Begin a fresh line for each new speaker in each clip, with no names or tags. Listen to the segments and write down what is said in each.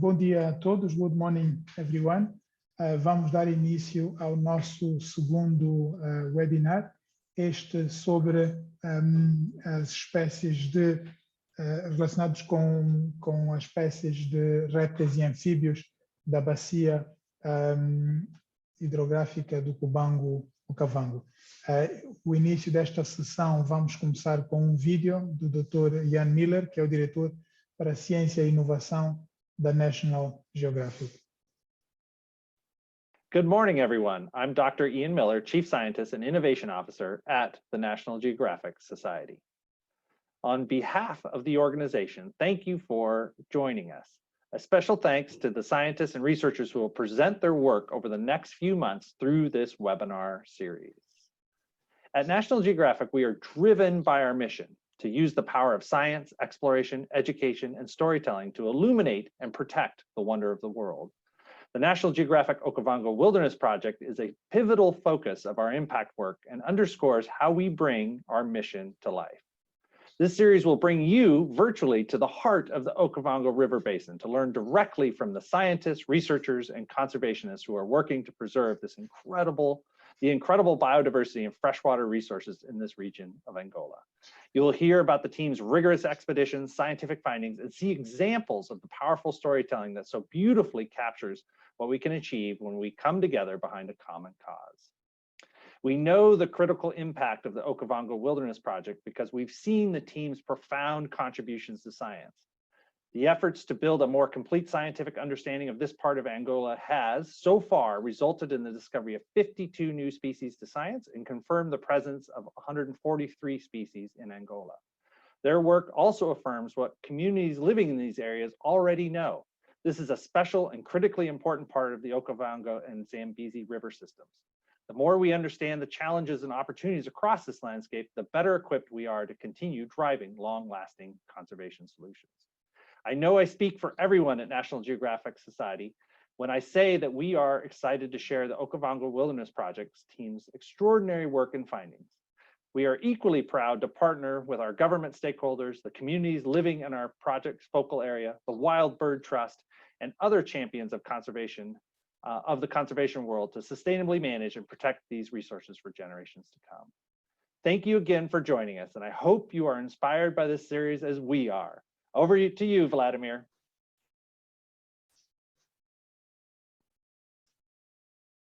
Bom dia a todos, good morning everyone. Vamos dar início ao nosso segundo webinar, este sobre as espécies relacionados com as espécies de répteis e anfíbios da bacia hidrográfica do Cubango-Okavango. O início desta sessão vamos começar com um vídeo do Dr. Ian Miller, que é o diretor para Ciência e Inovação da National Geographic.
Good morning, everyone. I'm Dr. Ian Miller, Chief Scientist and Innovation Officer at the National Geographic Society. On behalf of the organization, thank you for joining us. A special thanks to the scientists and researchers who will present their work over the next few months through this webinar series. At National Geographic, we are driven by our mission to use the power of science, exploration, education, and storytelling to illuminate and protect the wonder of the world. The National Geographic Okavango Wilderness Project is a pivotal focus of our impact work and underscores how we bring our mission to life. This series will bring you virtually to the heart of the Okavango River Basin to learn directly from the scientists, researchers, and conservationists who are working to preserve the incredible biodiversity and freshwater resources in this region of Angola. You will hear about the team's rigorous expeditions, scientific findings, and see examples of the powerful storytelling that so beautifully captures what we can achieve when we come together behind a common cause. We know the critical impact of the Okavango Wilderness Project because we've seen the team's profound contributions to science. The efforts to build a more complete scientific understanding of this part of Angola has, so far, resulted in the discovery of 52 new species to science and confirmed the presence of 143 species in Angola. Their work also affirms what communities living in these areas already know. This is a special and critically important part of the Okavango and Zambezi river systems. The more we understand the challenges and opportunities across this landscape, the better equipped we are to continue driving long-lasting conservation solutions. I know I speak for everyone at National Geographic Society when I say that we are excited to share the Okavango Wilderness Project's team's extraordinary work and findings. We are equally proud to partner with our government stakeholders, the communities living in our project's focal area, the Wild Bird Trust, and other champions of conservation of the conservation world to sustainably manage and protect these resources for generations to come. Thank you again for joining us, and I hope you are inspired by this series as we are. Over to you, Vladimir.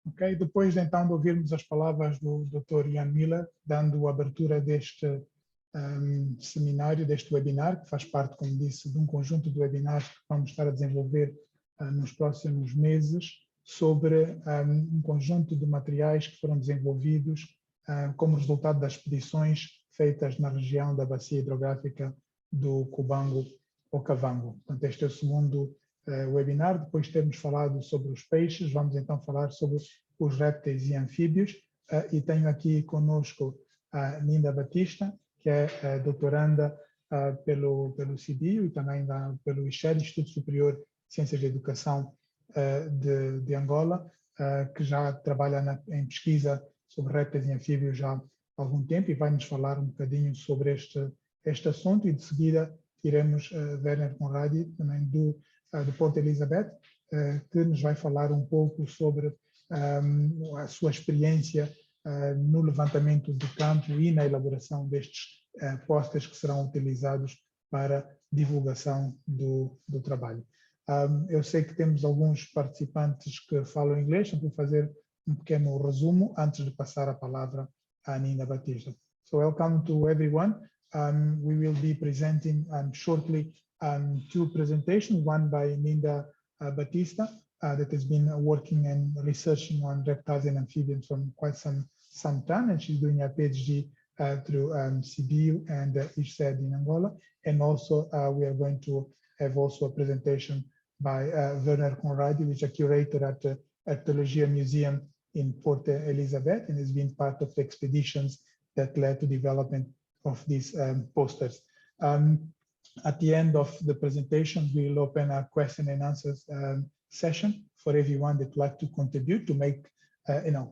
Ok, depois então de ouvirmos as palavras do Dr. Ian Miller, dando abertura deste seminário, deste webinar, que faz parte, como disse, de um conjunto de webinars que vamos estar a desenvolver nos próximos meses, sobre um conjunto de materiais que foram desenvolvidos como resultado das expedições feitas na região da bacia hidrográfica do Cubango-Okavango. Portanto, este é o segundo webinar. Depois de termos falado sobre os peixes, vamos então falar sobre os répteis e anfíbios. E tenho aqui conosco a Ninda Batista, que é doutoranda pelo CIDIO e também pelo ISHER, Instituto Superior de Ciências da Educação de Angola, que já trabalha em pesquisa sobre répteis e anfíbios já há algum tempo e vai nos falar um bocadinho sobre este assunto. E de seguida iremos Werner Conradi, também do Port Elizabeth, que nos vai falar um pouco sobre a sua experiência no levantamento de campo e na elaboração destes posters que serão utilizados para divulgação do trabalho. Eu sei que temos alguns participantes que falam inglês, então vou fazer um pequeno resumo antes de passar a palavra à Ninda Batista. So welcome to everyone. We will be presenting shortly two presentations, one by Ninda Batista, that has been working and researching on reptiles and amphibians for quite some time, and she's doing a PhD through CBU and ISHED in Angola. And also we are going to have also a presentation by Werner Conradi, which is a curator at the Archaeologia Museum in Port Elizabeth, and has been part of the expeditions that led to development of these posters. At the end of the presentation, we'll open a question and answers session for everyone that would like to contribute, to make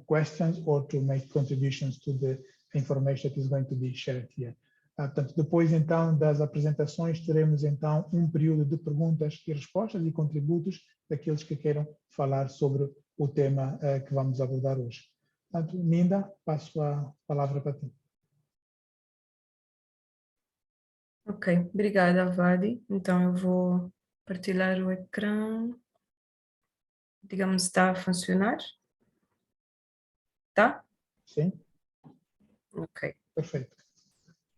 questions or to make contributions to the information that is going to be shared here. Portanto, depois então das apresentações, teremos então um período de perguntas e respostas e contributos daqueles que queiram falar sobre o tema que vamos abordar hoje. Portanto, Minda, passo a palavra para ti.
Ok, obrigada, Vadi. Então eu vou partilhar o ecrã. Digamos, está a funcionar? Tá?
Sim?
Ok.
Perfeito.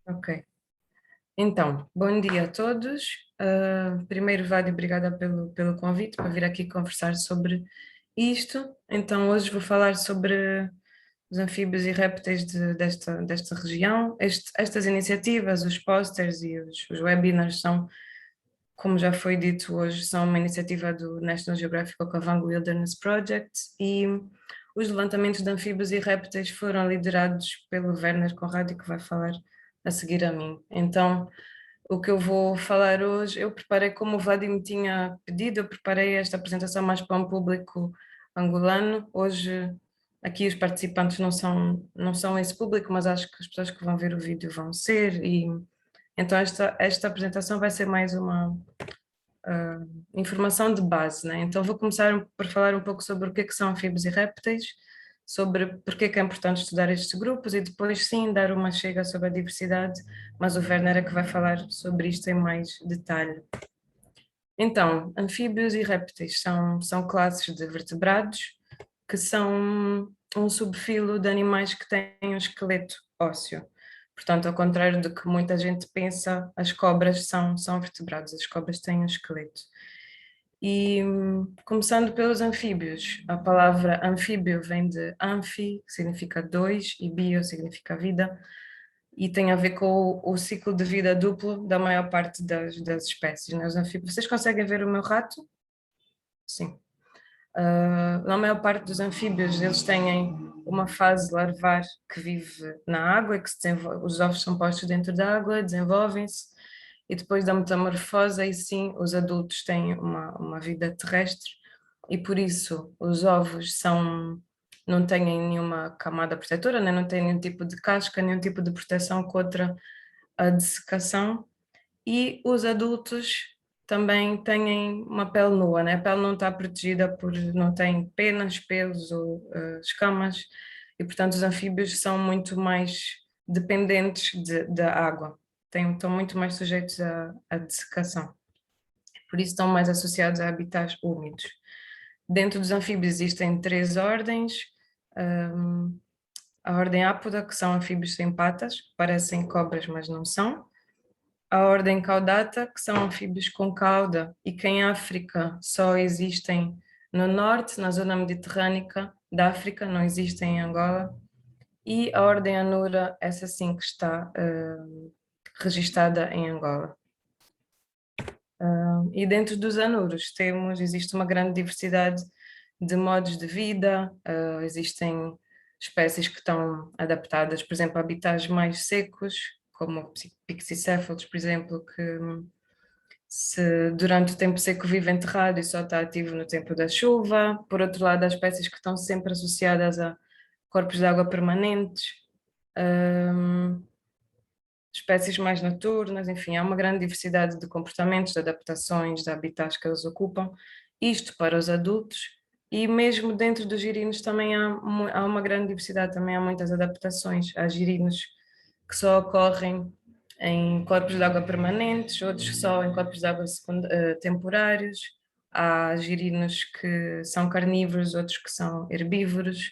Ok. Então, bom dia a todos. Primeiro, Vadi, obrigada pelo convite para vir aqui conversar sobre isto. Então, hoje vou falar sobre os anfíbios e répteis desta região. Estas iniciativas, os posters e os webinars são, como já foi dito hoje, são uma iniciativa do National Geographic Okavango Wilderness Project e os levantamentos de anfíbios e répteis foram liderados pelo Werner Conradi, que vai falar a seguir a mim. Então, o que eu vou falar hoje, eu preparei, como o Vladim me tinha pedido, eu preparei esta apresentação mais para um público angolano. Hoje, aqui os participantes não são esse público, mas acho que as pessoas que vão ver o vídeo vão ser, e então esta apresentação vai ser mais uma informação de base, né? Então vou começar por falar um pouco sobre o que são anfíbios e répteis, sobre porque é importante estudar estes grupos e depois sim dar uma chega sobre a diversidade, mas o Werner é que vai falar sobre isto em mais detalhe. Então, anfíbios e répteis são classes de vertebrados que são um subfilo de animais que têm um esqueleto ósseo. Portanto, ao contrário do que muita gente pensa, as cobras são vertebrados, as cobras têm um esqueleto. E começando pelos anfíbios, a palavra anfíbio vem de anfi, que significa dois, e bio significa vida, e tem a ver com o ciclo de vida duplo da maior parte das espécies, né? Os anfíbios. Vocês conseguem ver o meu rato? Sim. Na maior parte dos anfíbios, eles têm uma fase larvar que vive na água, que os ovos são postos dentro da água, desenvolvem-se, e depois da metamorfose, aí sim, os adultos têm uma vida terrestre, e por isso os ovos não têm nenhuma camada protetora, né? Não têm nenhum tipo de casca, nenhum tipo de proteção contra a dessecação, e os adultos também têm uma pele nua, né? A pele não está protegida não tem penas, pelos ou escamas, e portanto os anfíbios são muito mais dependentes da água, estão muito mais sujeitos à dessecação, por isso estão mais associados a habitats úmidos. Dentro dos anfíbios existem 3 ordens, a ordem Apoda, que são anfíbios sem patas, que parecem cobras mas não são, a ordem Caudata, que são anfíbios com cauda e que em África só existem no norte, na zona mediterrânea da África, não existem em Angola, e a ordem Anura, essa sim que está registada em Angola. E dentro dos anuros existe uma grande diversidade de modos de vida, existem espécies que estão adaptadas, por exemplo, a habitats mais secos, como pixicéfalos, por exemplo, que se durante o tempo seco vive enterrado e só está ativo no tempo da chuva. Por outro lado, há espécies que estão sempre associadas a corpos de água permanentes, espécies mais noturnas, enfim, há uma grande diversidade de comportamentos, de adaptações, de habitats que eles ocupam, isto para os adultos, e mesmo dentro dos girinos também há uma grande diversidade, também há muitas adaptações. Há girinos que só ocorrem em corpos de água permanentes, outros só em corpos de água temporários, há girinos que são carnívoros, outros que são herbívoros,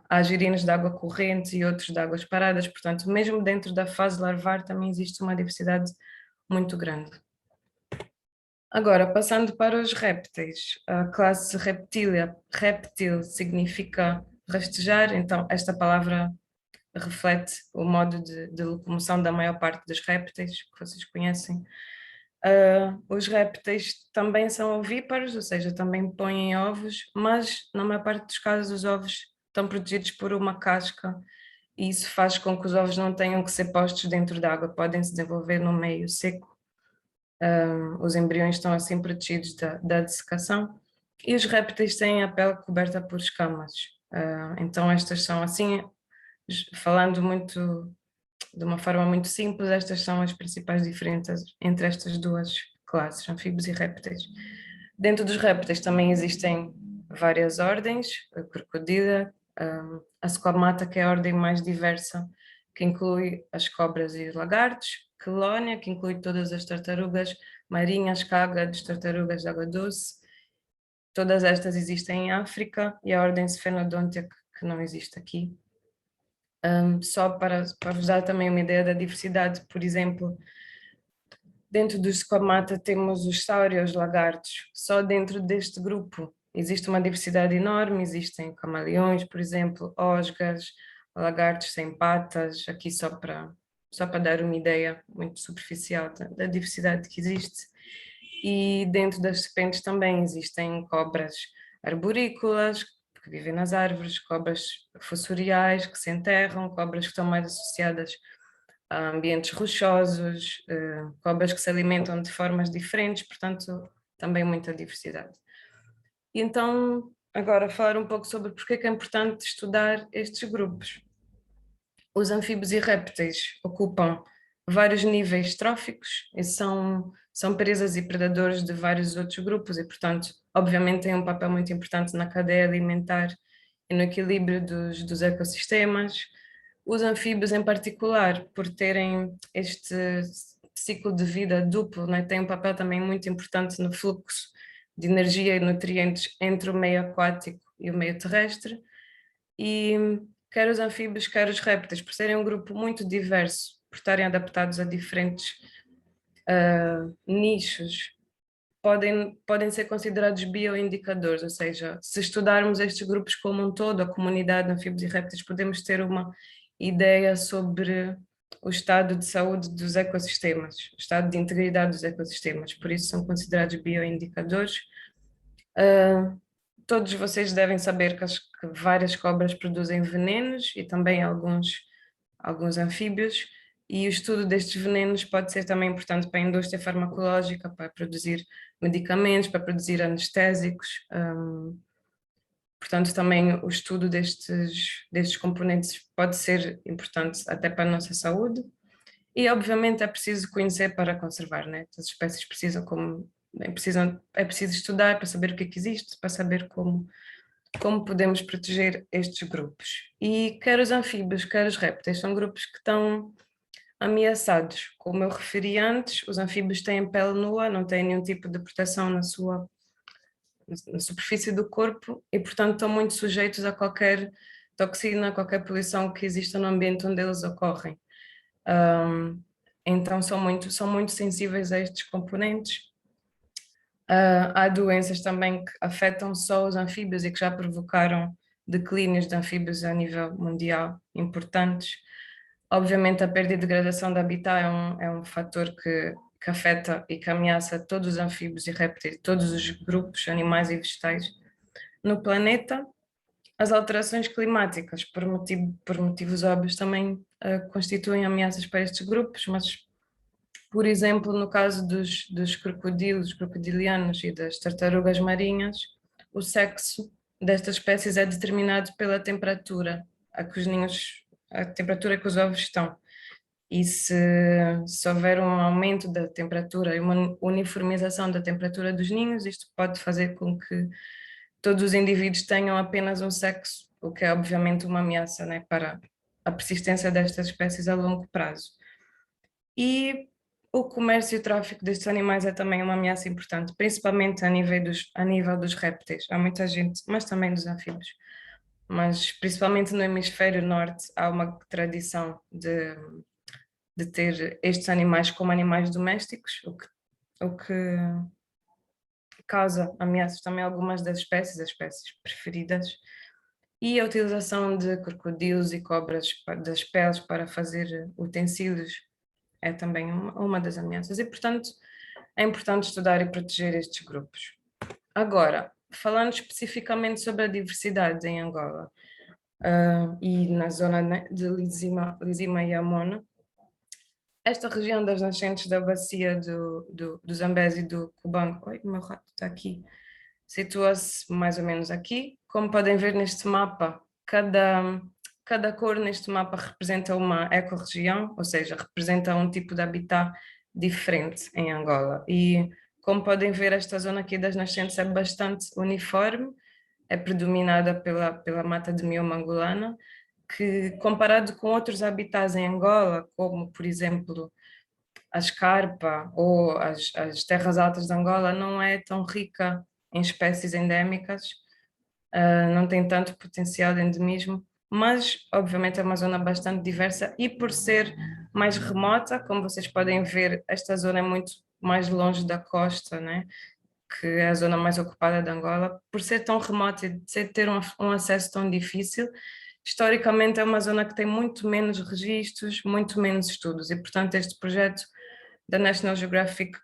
há girinos de água corrente e outros de águas paradas, portanto, mesmo dentro da fase larvar também existe uma diversidade muito grande. Agora, passando para os répteis, a classe reptília, réptil significa rastejar, então esta palavra reflete o modo de locomoção da maior parte dos répteis que vocês conhecem. Os répteis também são ovíparos, ou seja, também põem ovos, mas na maior parte dos casos os ovos estão protegidos por uma casca e isso faz com que os ovos não tenham que ser postos dentro da água, podem se desenvolver no meio seco. Os embriões estão assim protegidos da dessecação, e os répteis têm a pele coberta por escamas. Então estas são assim falando de uma forma muito simples, estas são as principais diferenças entre estas duas classes, anfíbios e répteis. Dentro dos répteis também existem várias ordens, a crocodila, a squamata, que é a ordem mais diversa, que inclui as cobras e os lagartos, quelónia, que inclui todas as tartarugas marinhas, cágades, tartarugas de água doce. Todas estas existem em África, e a ordem Sphenodontia, que não existe aqui. Só para vos dar também uma ideia da diversidade, por exemplo, dentro dos squamata temos os saurios, lagartos. Só dentro deste grupo existe uma diversidade enorme, existem camaleões, por exemplo, osgas, lagartos sem patas, aqui só para dar uma ideia muito superficial da diversidade que existe. E dentro das serpentes também existem cobras arborícolas, que vivem nas árvores, cobras fossoriais, que se enterram, cobras que estão mais associadas a ambientes rochosos, cobras que se alimentam de formas diferentes, portanto, também muita diversidade. E então, agora falar um pouco sobre porque é que é importante estudar estes grupos. Os anfíbios e répteis ocupam vários níveis tróficos e são presas e predadores de vários outros grupos e, portanto, obviamente têm um papel muito importante na cadeia alimentar e no equilíbrio dos ecossistemas. Os anfíbios, em particular, por terem este ciclo de vida duplo, né, têm um papel também muito importante no fluxo de energia e nutrientes entre o meio aquático e o meio terrestre. E quer os anfíbios, quer os répteis, por serem um grupo muito diverso, por estarem adaptados a diferentes nichos, podem ser considerados bioindicadores, ou seja, se estudarmos estes grupos como um todo, a comunidade de anfíbios e répteis, podemos ter uma ideia sobre o estado de saúde dos ecossistemas, o estado de integridade dos ecossistemas, por isso são considerados bioindicadores. Todos vocês devem saber que várias cobras produzem venenos e também alguns anfíbios, e o estudo destes venenos pode ser também importante para a indústria farmacológica, para produzir medicamentos, para produzir anestésicos. Portanto, também o estudo destes componentes pode ser importante até para a nossa saúde. E, obviamente, é preciso conhecer para conservar, né? As espécies é preciso estudar para saber o que é que existe, para saber como podemos proteger estes grupos. E quer os anfíbios, quer os répteis, são grupos que estão ameaçados. Como eu referi antes, os anfíbios têm pele nua, não têm nenhum tipo de proteção na superfície do corpo e, portanto, estão muito sujeitos a qualquer toxina, a qualquer poluição que exista no ambiente onde eles ocorrem. Então são muito sensíveis a estes componentes. Há doenças também que afetam só os anfíbios e que já provocaram declínios de anfíbios a nível mundial importantes. Obviamente a perda e degradação de habitat é um fator que afeta e que ameaça todos os anfíbios e répteis, todos os grupos animais e vegetais no planeta. As alterações climáticas, por motivos óbvios, também constituem ameaças para estes grupos, mas, por exemplo, no caso dos crocodilos, crocodilianos e das tartarugas marinhas, o sexo destas espécies é determinado pela temperatura a temperatura que os ovos estão. E se houver um aumento da temperatura e uma uniformização da temperatura dos ninhos, isto pode fazer com que todos os indivíduos tenham apenas um sexo, o que é obviamente uma ameaça, né, para a persistência destas espécies a longo prazo. E o comércio e o tráfico destes animais é também uma ameaça importante, principalmente a nível dos répteis. Há muita gente, mas também dos anfíbios. Mas principalmente no hemisfério norte há uma tradição de ter estes animais como animais domésticos, o que causa ameaças também a algumas das espécies, as espécies preferidas, e a utilização de crocodilos e cobras das peles para fazer utensílios é também uma das ameaças, e portanto é importante estudar e proteger estes grupos. Agora, falando especificamente sobre a diversidade em Angola e na zona de Lisima e Amona, esta região das nascentes da bacia do Zambeze e do Cubango, oi, o meu rato está aqui, situa-se mais ou menos aqui. Como podem ver neste mapa, cada cada cor neste mapa representa uma ecorregião, ou seja, representa um tipo de habitat diferente em Angola. E como podem ver, esta zona aqui das nascentes é bastante uniforme, é predominada pela mata de mioma angolana, que comparado com outros habitats em Angola, como por exemplo a escarpa ou as terras altas de Angola, não é tão rica em espécies endémicas, não tem tanto potencial de endemismo, mas obviamente é uma zona bastante diversa e por ser mais remota, como vocês podem ver, esta zona é muito mais longe da costa, né? Que é a zona mais ocupada de Angola, por ser tão remota e ter um acesso tão difícil, historicamente é uma zona que tem muito menos registros, muito menos estudos e portanto este projeto da National Geographic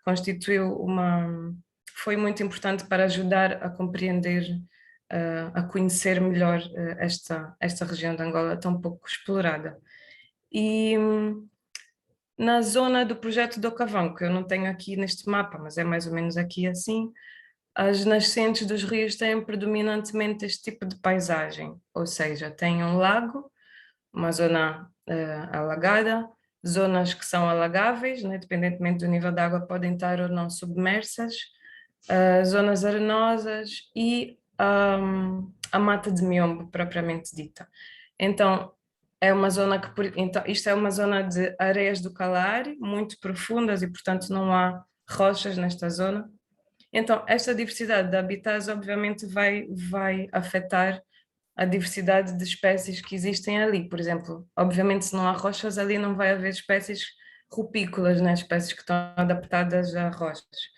foi muito importante para ajudar a compreender, a conhecer melhor esta região de Angola tão pouco explorada. E na zona do projeto do Okavango, que eu não tenho aqui neste mapa, mas é mais ou menos aqui assim, as nascentes dos rios têm predominantemente este tipo de paisagem, ou seja, tem um lago, uma zona alagada, zonas que são alagáveis, né, independentemente do nível da água, podem estar ou não submersas, zonas arenosas e a mata de miombo propriamente dita. Então, então, isto é uma zona de areias do Kalahari, muito profundas e, portanto, não há rochas nesta zona. Então, esta diversidade de habitats, obviamente, vai afetar a diversidade de espécies que existem ali. Por exemplo, obviamente, se não há rochas, ali não vai haver espécies rupícolas, né? Espécies que estão adaptadas a rochas.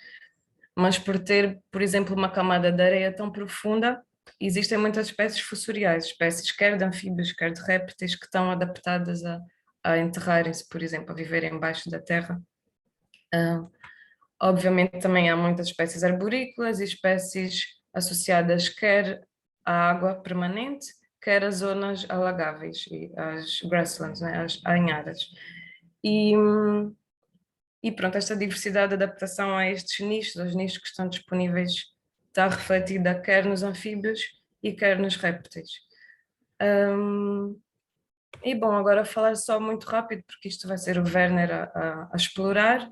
Mas por ter, por exemplo, uma camada de areia tão profunda, existem muitas espécies fossoriais, espécies quer de anfíbios, quer de répteis, que estão adaptadas a enterrarem-se, por exemplo, a viverem embaixo da terra. Obviamente também há muitas espécies arborícolas e espécies associadas quer à água permanente, quer às zonas alagáveis, e às grasslands, né, às arenhadas. E pronto, esta diversidade de adaptação a estes nichos, aos nichos que estão disponíveis, está refletida quer nos anfíbios e quer nos répteis. E bom, agora falar só muito rápido, porque isto vai ser o Werner a explorar.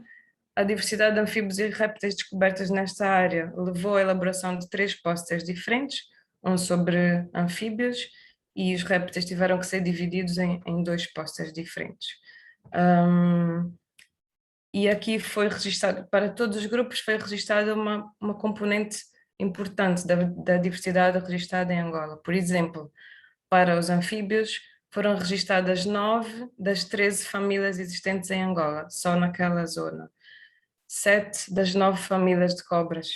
A diversidade de anfíbios e répteis descobertas nesta área levou à elaboração de 3 pósteres diferentes, um sobre anfíbios, e os répteis tiveram que ser divididos em 2 pósteres diferentes. E aqui foi registado, para todos os grupos, foi registada uma componente importante da diversidade registada em Angola. Por exemplo, para os anfíbios, foram registadas 9 das 13 famílias existentes em Angola, só naquela zona. 7 das 9 famílias de cobras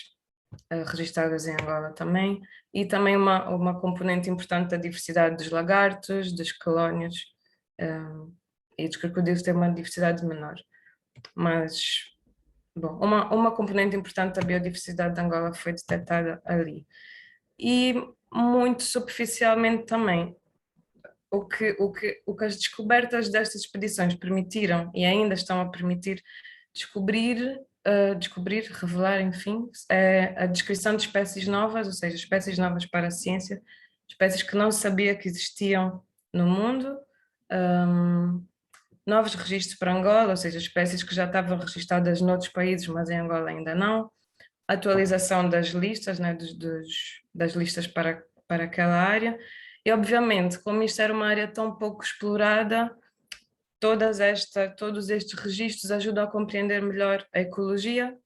registadas em Angola também, e também uma componente importante da diversidade dos lagartos, dos quelônios, e dos crocodilos tem uma diversidade menor. Mas, bom, uma componente importante da biodiversidade de Angola foi detectada ali. E muito superficialmente também, o que as descobertas destas expedições permitiram e ainda estão a permitir descobrir, revelar, enfim, é a descrição de espécies novas, ou seja, espécies novas para a ciência, espécies que não sabia que existiam no mundo, novos registros para Angola, ou seja, espécies que já estavam registadas noutros países, mas em Angola ainda não, atualização das listas, né, das listas para aquela área, e obviamente, como isto era uma área tão pouco explorada, todos estes registros ajudam a compreender melhor a ecologia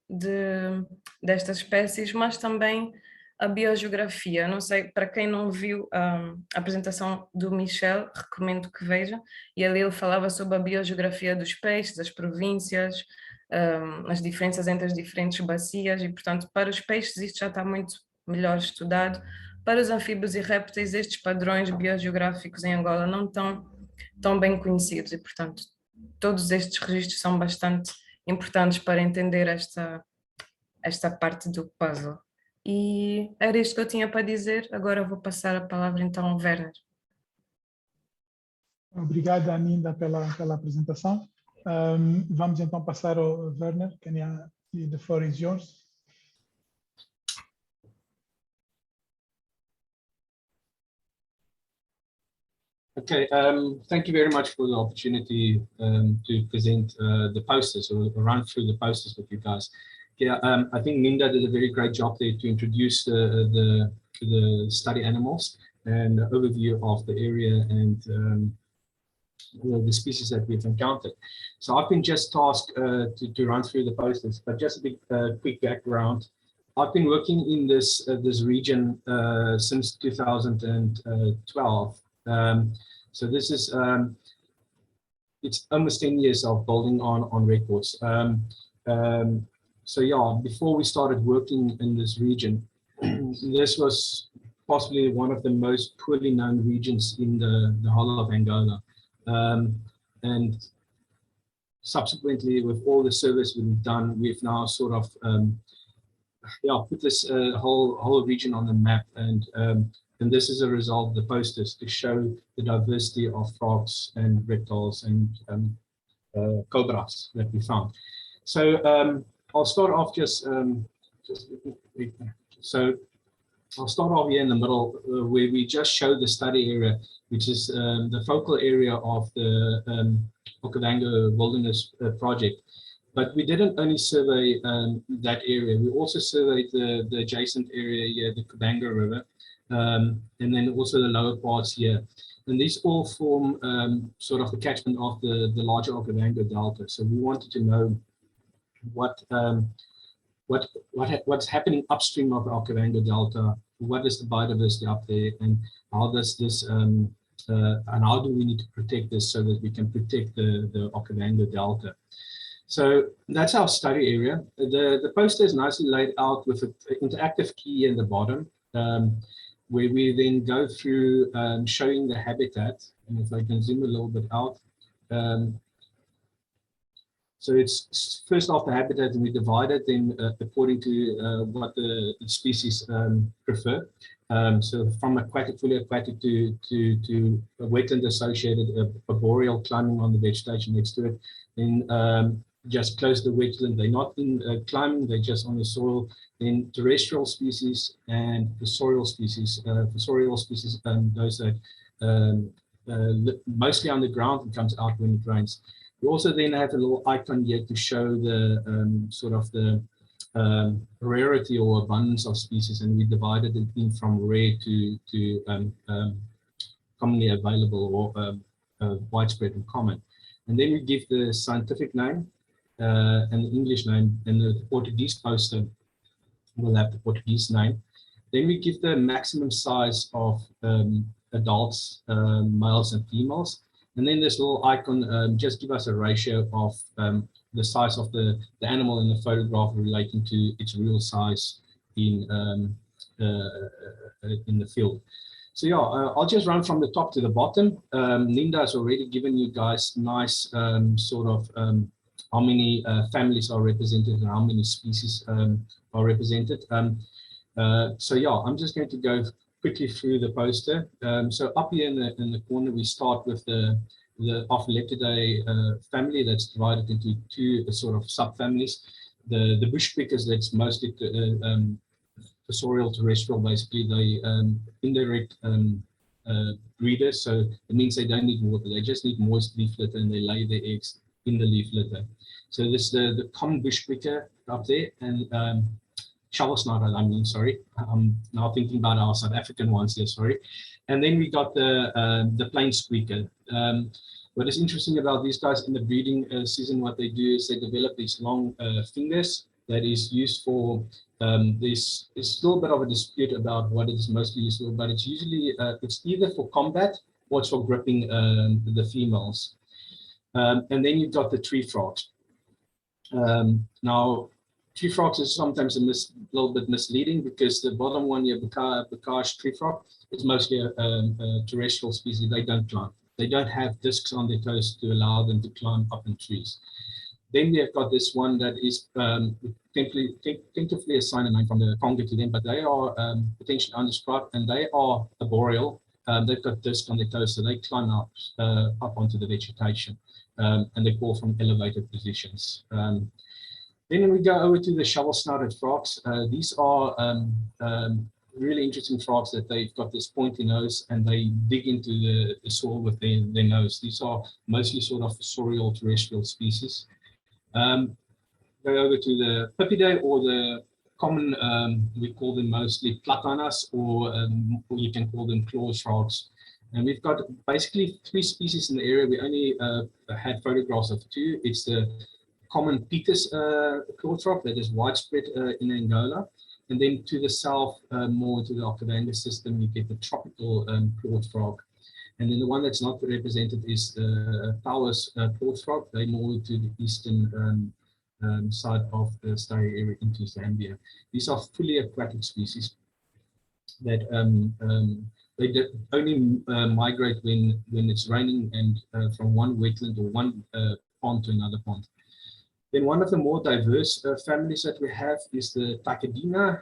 destas espécies, mas também a biogeografia. Não sei, para quem não viu a apresentação do Michel, recomendo que veja, e ali ele falava sobre a biogeografia dos peixes, das províncias, as diferenças entre as diferentes bacias, e portanto para os peixes isto já está muito melhor estudado. Para os anfíbios e répteis, estes padrões biogeográficos em Angola não estão tão bem conhecidos e, portanto, todos estes registros são bastante importantes para entender esta parte do puzzle. E era isto que eu tinha para dizer, agora vou passar a palavra então ao Werner.
Obrigada, Aninda, pela apresentação. Vamos então passar ao Werner. The floor is yours.
Okay, thank you very much for the opportunity to present the posters or run through the posters with you guys. Yeah, I think Minda did a very great job there to introduce the study animals and the overview of the area and the species that we've encountered. So I've been just tasked to run through the posters, but just a big quick background. I've been working in this region since 2012. So this is it's almost 10 years of building on records. So yeah, before we started working in this region, this was possibly one of the most poorly known regions in the whole of Angola. And subsequently, with all the surveys we've done, we've now sort of put this whole region on the map, and this is a result of the posters to show the diversity of frogs and reptiles and cobras that we found. So I'll start off I'll start off here in the middle where we just show the study area, which is the focal area of the Okavango Wilderness Project. But we didn't only survey that area, we also surveyed the adjacent area here, the Kabanga River, and then also the lower parts here. And these all form sort of the catchment of the larger Okavango Delta. So we wanted to know what's happening upstream of the Okavango Delta, what is the biodiversity up there, and how does this and how do we need to protect this so that we can protect the Okavango Delta. So that's our study area. The poster is nicely laid out with an interactive key in the bottom, where we then go through showing the habitat. And if I can zoom a little bit out. So it's first off the habitat, and we divide it then according to what the species prefer. So from aquatic, fully aquatic to wetland associated, arboreal, climbing on the vegetation next to it. Then just close the wetland, they're not in climbing, they're just on the soil. Then terrestrial species and fossorial species. Fossorial species, those that mostly on the ground and comes out when it rains. We also then have a little icon here to show the sort of the rarity or abundance of species, and we divided it in from rare to commonly available or widespread and common. And then we give the scientific name and the English name, and the Portuguese poster will have the Portuguese name. Then we give the maximum size of adults, males and females. And then this little icon just give us a ratio of the size of the animal in the photograph relating to its real size in the field. So yeah, I'll just run from the top to the bottom. Linda has already given you guys nice sort of how many families are represented and how many species are represented. So yeah, I'm just going to go quickly through the poster. So up here in the corner, we start with the Ophileptidae family that's divided into two sort of subfamilies. The bush pickers, that's mostly fossorial terrestrial, basically they indirect breeders, so it means they don't need water, they just need moist leaf litter, and they lay their eggs in the leaf litter. So this the common bush picker up there, and shovel sniper, I mean, sorry, I'm now thinking about our South African ones here, sorry. And then we got the plain squeaker. What is interesting about these guys in the breeding season, what they do is they develop these long fingers that is used for, there's still a bit of a dispute about what it is mostly used for, but it's usually, it's either for combat or it's for gripping the females. And then you've got the tree frogs. Now, tree frogs is sometimes a little bit misleading, because the bottom one here, Bocage tree frog, is mostly a terrestrial species. They don't climb. They don't have discs on their toes to allow them to climb up in trees. Then we have got this one that is tentatively assigned a name from the Congo to them, but they are potentially undescribed, and they are arboreal. They've got discs on their toes, so they climb up onto the vegetation, and they call from elevated positions. Then we go over to the shovel-snouted frogs. These are really interesting frogs that they've got this pointy nose and they dig into the soil with their nose. These are mostly sort of fossorial terrestrial species. Go over to the Pipidae, or the common, we call them mostly platanas, or you can call them claw frogs. And we've got basically 3 species in the area. We only had photographs of 2. It's the common Peter's claw frog that is widespread in Angola. And then to the south, more into the Okavango system, you get the tropical clawed frog. And then the one that's not represented is the Powers clawed frog. They're more to the eastern side of the Stari area into Zambia. These are fully aquatic species that they only migrate when it's raining and from one wetland or one pond to another pond. Then one of the more diverse families that we have is the Tacadinidae,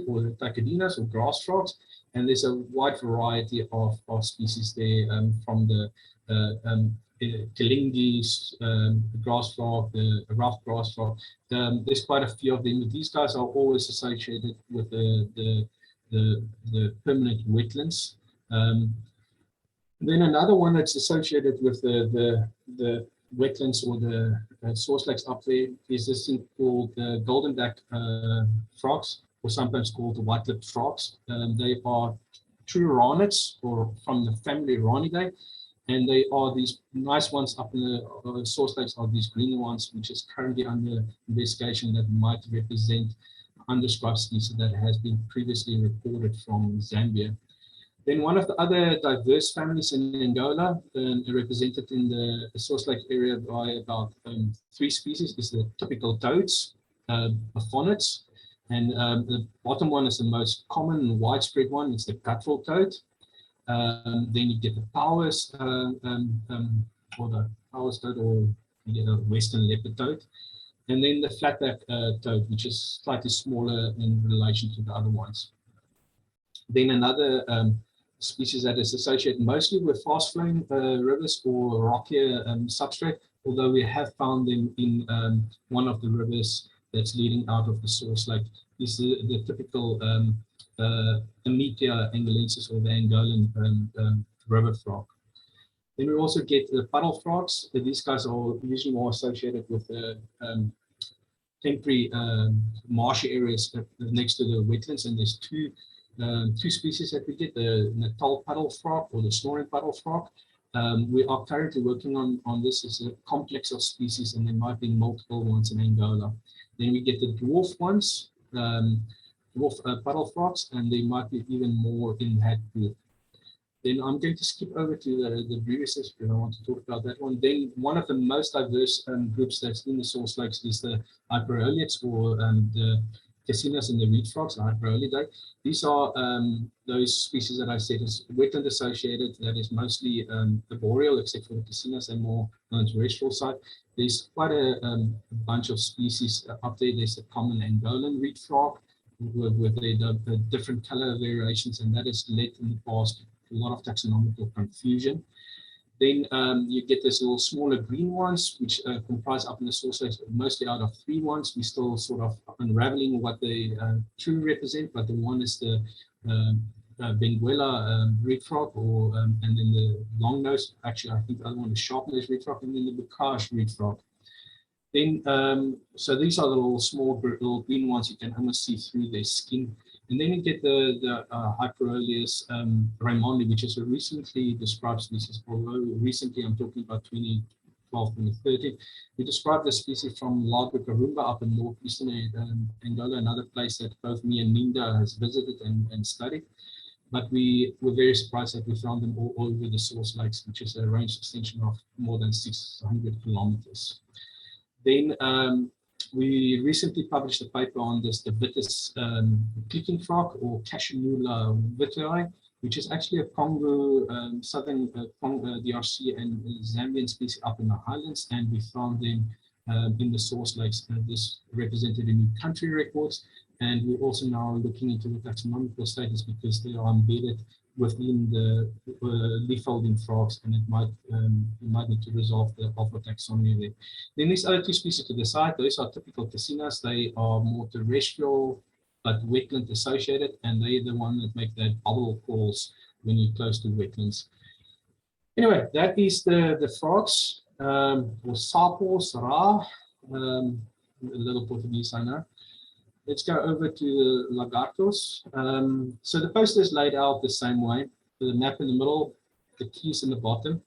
or the Tacadinas, or grass frogs. And there's a wide variety of species there, from the Kilingis, the grass frog, the rough grass frog. There's quite a few of them, but these guys are always associated with the permanent wetlands. Then another one that's associated with the wetlands or the source lakes up there is this thing called the golden back frogs, or sometimes called the white-lipped frogs. They are true ranids, or from the family Ranidae, and they are these nice ones up in the source lakes, are these green ones, which is currently under investigation, that might represent undescribed species that has been previously reported from Zambia. Then one of the other diverse families in Angola, represented in the source lake area by about 3 species, is the typical toads, Aphonids. And the bottom one is the most common and widespread one. It's the cutthroat toad. Then you get the Powers, or the Powers toad, or the western leopard toad. And then the flatback toad, which is slightly smaller in relation to the other ones. Then another species that is associated mostly with fast-flowing rivers or rockier substrate, although we have found them in one of the rivers that's leading out of the source lake, is the typical Ametia angolensis, or the Angolan river frog. Then we also get the puddle frogs. These guys are usually more associated with the temporary marshy areas next to the wetlands, and there's two species that we get, the Natal puddle frog, or the snoring puddle frog. We are currently working on this as a complex of species, and there might be multiple ones in Angola. Then we get the dwarf ones, dwarf puddle frogs, and there might be even more in that group. Then I'm going to skip over to the brevises because I want to talk about that one. Then one of the most diverse groups that's in the source lakes is the Hyperoleates, or the Cassinas and the reed frogs, the Hyperoleidae. These are those species that I said is wetland associated, that is mostly arboreal, except for the Cassinas and more on the terrestrial side. There's quite a bunch of species up there. There's a common Angolan reed frog with the different color variations, and that has led in the past to a lot of taxonomical confusion. Then you get this little smaller green ones, which comprise up in the source lakes, mostly out of 3 ones. We're still sort of unraveling what they truly represent, but the one is the Benguela reed frog, or and then the long nose. Actually, I think the other one is sharp nose reed frog, and then the Bocage reed frog. Then so these are the little green ones. You can almost see through their skin. And then you get the Hyperoleus raymondi, which is a recently described species, although recently I'm talking about 2012, 2013. We described the species from Lago Karumba up in northeastern Angola, another place that both me and Ninda has visited and studied. But we were very surprised that we found them all over the source lakes, which is a range extension of more than 600 kilometers. Then we recently published a paper on this, the Vitis clicking frog, or Cachinula viteri, which is actually a Congo, southern Congo, DRC and Zambian species up in the highlands, and we found them in the source lakes. This represented in new country records, and we're also now looking into the taxonomical status because they are embedded within the leaf-folding frogs, and it might you might need to resolve the alpha taxonomy there. Then these other 2 species to the side, those are typical Cassinas. They are more terrestrial but wetland associated, and they're the one that make that bubble calls when you're close to wetlands. Anyway, that is the frogs, or sapos, ra, a little Portuguese, I know. Let's go over to the lagartos. So the poster is laid out the same way. The map in the middle, the keys in the bottom.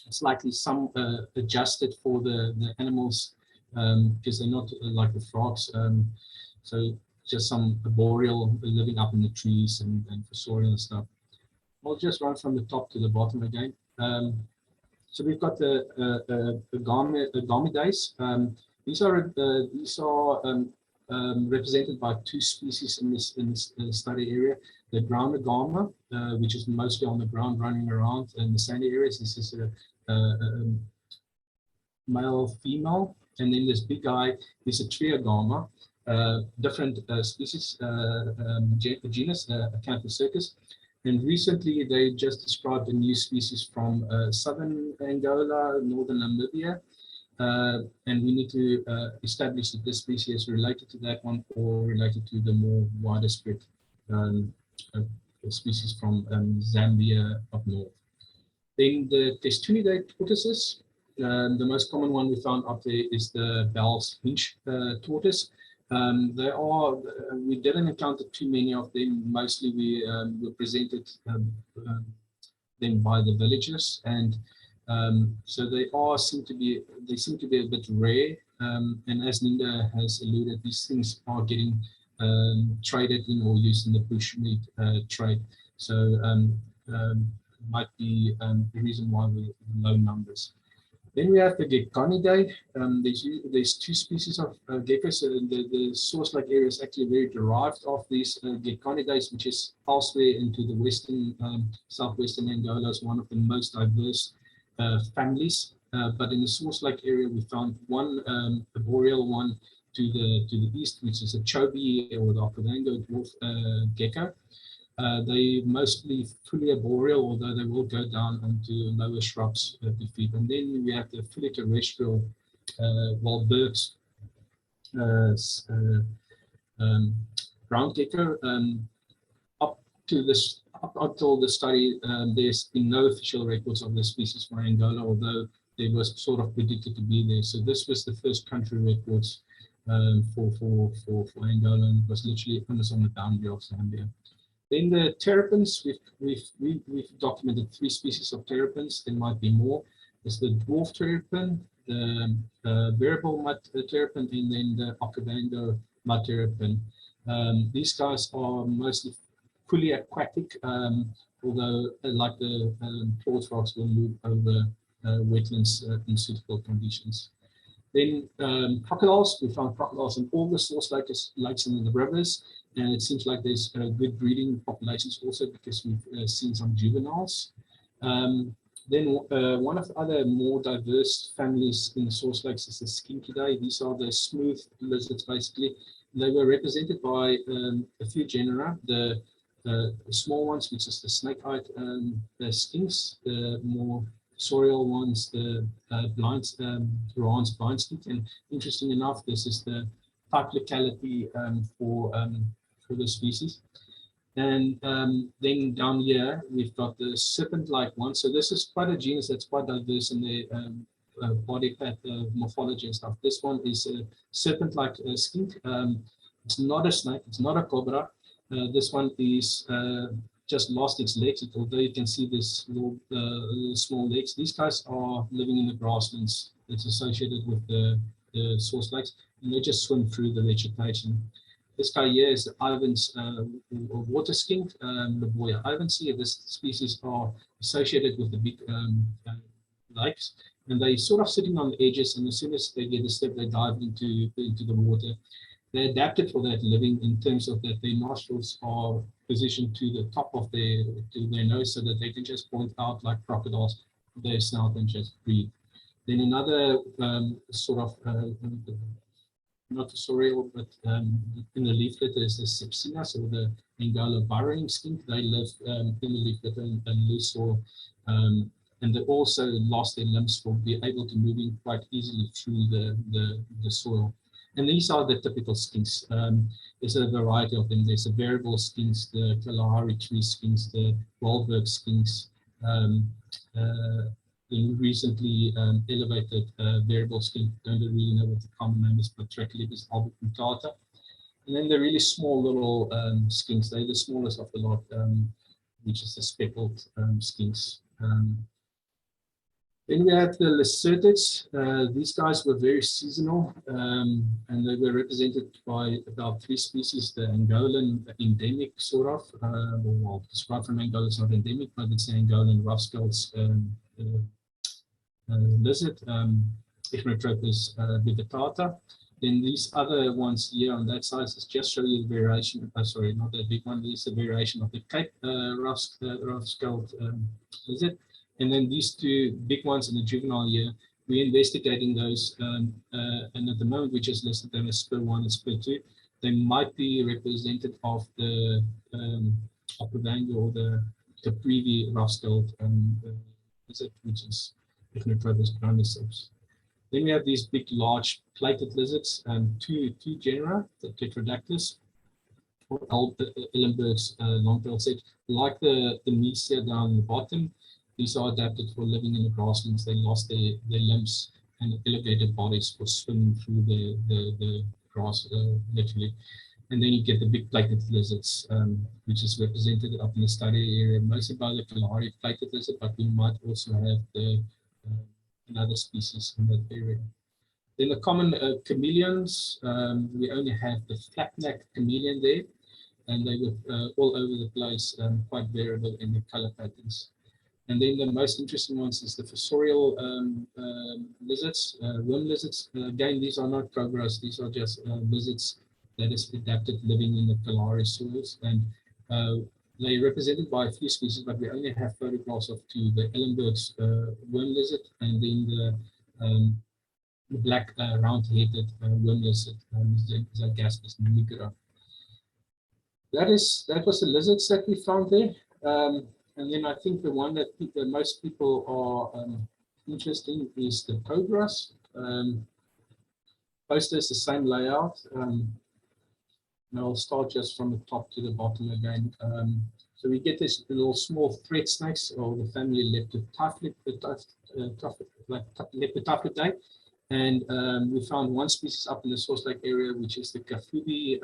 Slightly some adjusted for the animals because they're not like the frogs. So just some arboreal living up in the trees and fossorial and stuff. I'll just run from the top to the bottom again. So we've got the Agamidae. These are represented by two species in this study area. The brown agama, which is mostly on the ground running around in the sandy areas. This is a male, female, and then this big guy is a triagama, different species, genus, Acanthocircus. And recently they just described a new species from southern Angola, northern Namibia. And we need to establish that this species is related to that one or related to the more wider spread species from Zambia up north. Then the Testunidae tortoises. The most common one we found up there is the Bell's Hinch tortoise. We didn't encounter too many of them. Mostly we were presented them by the villagers, and so they seem to be a bit rare. And as Linda has alluded, these things are getting traded in or used in the bushmeat trade. So might be the reason why we're low numbers. Then we have the Gekkonidae. There's two species of geckos. The source-like area is actually very derived of these Gekkonidae, which is elsewhere into the western, southwestern Angola, is one of the most diverse families. But in the source-like area, we found one arboreal one to the east, which is a chobe or the Okavango dwarf gecko. They mostly fully arboreal, although they will go down into lower shrubs to feed. And then we have the fully terrestrial wild birds, brown gecko. Up until the study, there's been no official records of the species for Angola, although there was sort of predicted to be there. So this was the first country records for Angola, and it was literally almost on the boundary of Zambia. Then the terrapins, we've documented 3 species of terrapins. There might be more. There's the dwarf terrapin, the variable mud terrapin, and then the Okavango mud terrapin. These guys are mostly fully aquatic, although like the clawed frogs will move over wetlands in suitable conditions. Then crocodiles, we found crocodiles in all the source lakes and in the rivers. And it seems like there's good breeding populations also because we've seen some juveniles. Then one of the other more diverse families in the source lakes is the Skinkidae. These are the smooth lizards, basically. They were represented by a few genera. The small ones, which is the snake-eyed skinks, the more fossorial ones, the Rohan's blind skink. And interesting enough, this is the type locality for the species. And then down here, we've got the serpent-like one. So this is quite a genus that's quite diverse in their body morphology and stuff. This one is a serpent-like skink. It's not a snake, it's not a cobra. This one is just lost its legs, although you can see this little small legs. These guys are living in the grasslands that's associated with the source lakes, and they just swim through the vegetation. This guy here is the Ivan's water skink, the Boya ivansi. This species are associated with the big lakes, and they're sort of sitting on the edges, and as soon as they get a step, they dive into the water. They're adapted for that living in terms of that their nostrils are positioned to the top of their nose so that they can just point out like crocodiles their snout and just breathe. Then another sort of not fossorial, but in the leaf litter is the Sepsinas, or the Angola burrowing skink. They live in the leaf litter and loose soil, and they also lost their limbs for being able to move in quite easily through the soil. And these are the typical skinks. There's a variety of them. There's the variable skinks, the Kalahari tree skinks, the Wahlberg skinks, the recently elevated variable skink. Don't really know what the common name is, but Trachylepis albipunctata. And then the really small little skinks. They're the smallest of the lot, which is the speckled skinks. Then we have the Lacertids. These guys were very seasonal, and they were represented by about 3 species. The Angolan endemic, sort of, well, described from Angola, it's not endemic, but it's the Angolan rough-skulled lizard, Echinotropus vivittata. Then these other ones here on that side is just show you the variation. Sorry, not that big one. This is a variation of the Cape rough-skulled lizard. And then these 2 big ones in the juvenile year, we're investigating those. And at the moment, we just listed them as SPIR 1 and SPIR 2. They might be representative of the Opavanga or the Caprivi rough-skulled lizard, which is Echinotropus graniceps. Then we have these big, large plated lizards, 2 genera, the Tetradactylus, or Ellenberg's long-tailed sedge. Like the Mesia down the bottom, these are adapted for living in the grasslands. They lost their limbs and elongated bodies for swimming through the grass, literally. And then you get the big plated lizards, which is represented up in the study area, mostly by the Kalahari plated lizard, but we might also have the another species in that area. Then the common chameleons, we only have the flat-necked chameleon there, and they were all over the place, quite variable in the color patterns. And then the most interesting ones is the fossorial lizards, worm lizards. Again, these are not cobras, these are just lizards that is adapted living in the Kalahari soils. And they're represented by a few species, but we only have photographs of 2, the Ellenberg's worm lizard and then the black round-headed worm lizard, Zygaspis nigra. That was the lizards that we found there. And then I think the one that most people are interested in is the cobras. Poster is the same layout. And I'll start just from the top to the bottom again. So we get this little small thread snakes, or the family Leptotaphidae. And we found one species up in the Source Lake area, which is the Kafubi,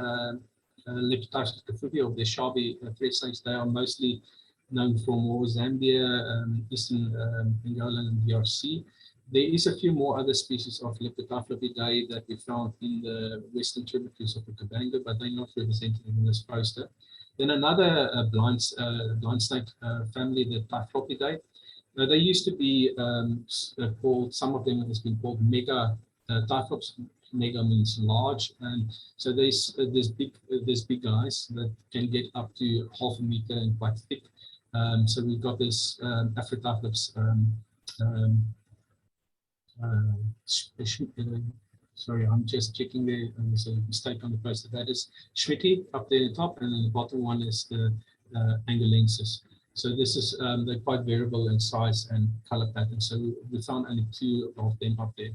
Leptotaphidae Kafubi, or the Shabi thread snakes. They are mostly known from Zambia, Eastern Angola, and DRC. There is a few more other species of Leptotaphidae that we found in the western tributaries of the Kabanga, but they're not represented in this poster. Then another blind snake family, the Typhlopidae. They used to be called, some of them has been called mega Typhlops. Mega means large, and so there's big guys that can get up to 0.5 meter and quite thick. So we've got this Afrotyphlops. Sorry, I'm just checking there. There's a mistake on the poster. That is Schmitty up there at the top, and then the bottom one is the Angolensis. So this is they're quite variable in size and color pattern. So we found only 2 of them up there.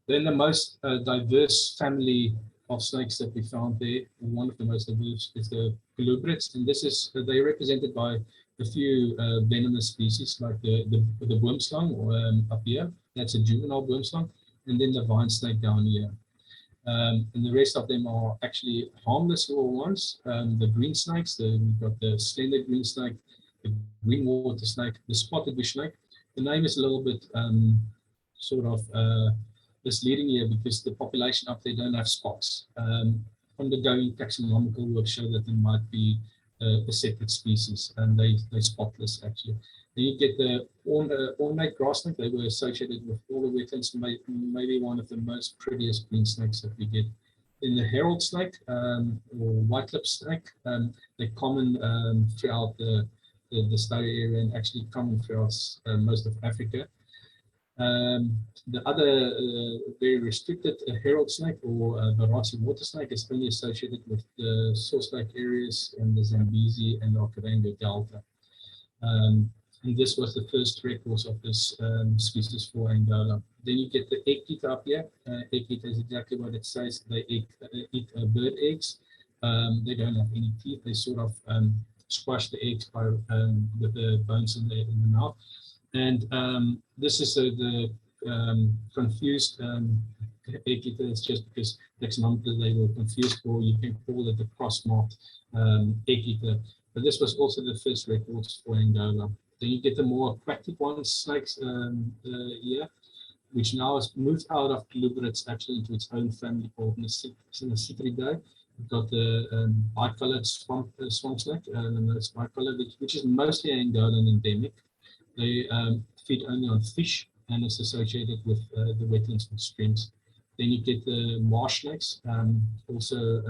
Then the most diverse family of snakes that we found there, and one of the most diverse, is the Colubrids, and this is they're represented by a few venomous species like the boomslang up here. That's a juvenile boomslang, and then the vine snake down here. And the rest of them are actually harmless little ones. The green snakes, we've got the slender green snake, the green water snake, the spotted bush snake. The name is a little bit sort of misleading here because the population up there don't have spots. Undergoing taxonomical work show that there might be a separate species, and they're spotless actually. Then you get the ornate grass snake. They were associated with all the wetlands, maybe one of the most prettiest green snakes that we get. In the herald snake or white-lipped snake, they're common throughout the study area and actually common throughout most of Africa. The other very restricted herald snake or Barotse water snake is only associated with the Source Lake areas and the Zambezi and the Okavango Delta. And this was the first records of this species for Angola. Then you get the egg eater up here. Egg eater is exactly what it says. They eat bird eggs. They don't have any teeth. They sort of squash the eggs by with the bones in the mouth. And this is the confused egg eater. It's just because taxonomically they were confused, or you can call it the cross-marked egg eater. But this was also the first records for Angola. Then you get the more aquatic ones, snakes here, which now has moved out of Colubrids actually into its own family called Nasitridae. We've got the bicolored swamp snake, and it's bicolored, which is mostly Angolan endemic. They feed only on fish and is associated with the wetlands and streams. Then you get the marsh snakes, also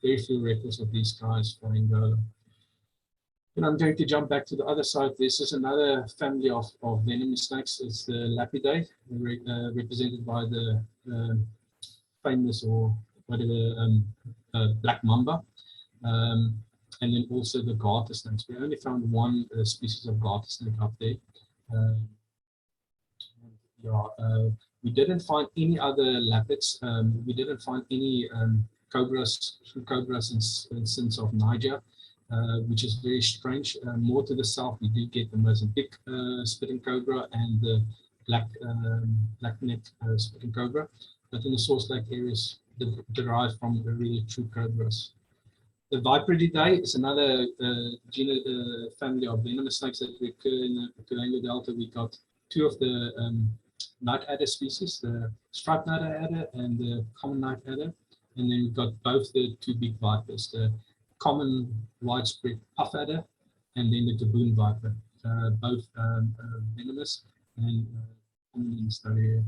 very few records of these guys for Angola. And I'm going to jump back to the other side. This is another family of venomous snakes. It's the Lapidae, represented by the famous or whatever black mamba. And then also the garter snakes. We only found one species of garter snake up there. We didn't find any other lapids. We didn't find any cobras in sense of Niger. Which is very strange. More to the south, we do get the Mozambique spitting cobra and the black-neck spitting cobra, but in the Source Lake areas, derived from the really true cobras. The Viperidae is another family of venomous snakes that occur in the Okavango Delta. We got two of the night adder species, the striped night adder and the common night adder, and then we've got both the two big vipers, the common widespread puff adder and then the gaboon viper, both venomous and common in this area.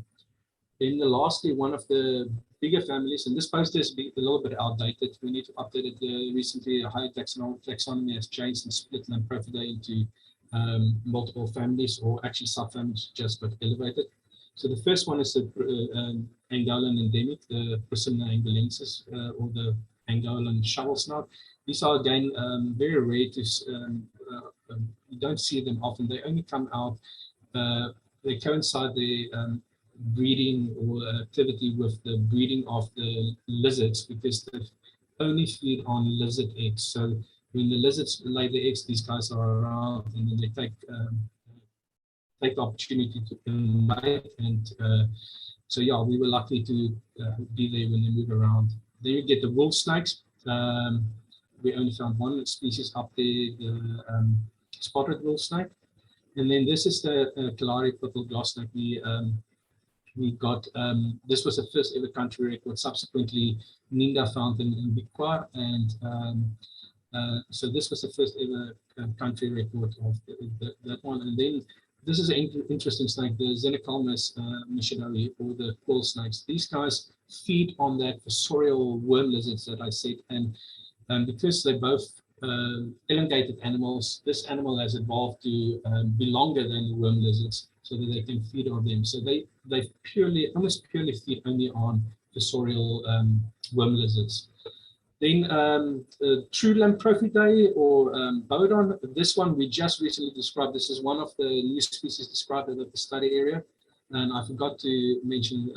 Then lastly, one of the bigger families, and this poster is a little bit outdated. We need to update it. Recently, a higher taxonomy has changed and split Lamprophidae into multiple families, or actually subfamilies, just got elevated. So the first one is the Angolan endemic, the Prosymna angolensis, or the Angolan shovel snout. These are again very rare to, you don't see them often. They only come out, they coincide the breeding or activity with the breeding of the lizards, because they only feed on lizard eggs. So when the lizards lay the eggs, these guys are around, and then they take the opportunity to mate. And so yeah, we were lucky to be there when they move around. Then you get the wolf snakes. We only found one species up there, the spotted wolf snake. And then this is the Kalahari purple glass snake. We got, this was the first ever country record. Subsequently, Ninda found them in Bikwa, and so this was the first ever country record of that one. And then this is an interesting snake, the Xenocalmus machidori, or the quill snakes. These guys feed on that fossorial worm lizards that I said, and because they're both elongated animals, this animal has evolved to be longer than the worm lizards, so that they can feed on them. So they almost purely feed only on fossorial worm lizards. Then true Lamprophidae, or Bodon. This one we just recently described. This is one of the new species described at the study area. And I forgot to mention,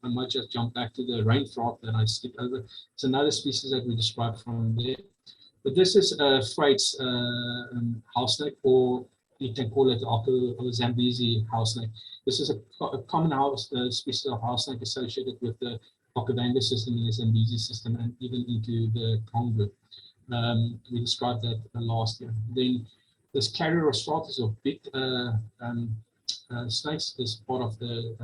I might just jump back to the rain frog that I skipped over. It's another species that we described from there. But this is Freight's house snake, or you can call it or Zambezi house snake. This is a common species of house snake associated with the Okavango system and the Zambezi system, and even into the Congo. We described that last year. Then this Cariostratus, or big snakes, is part of the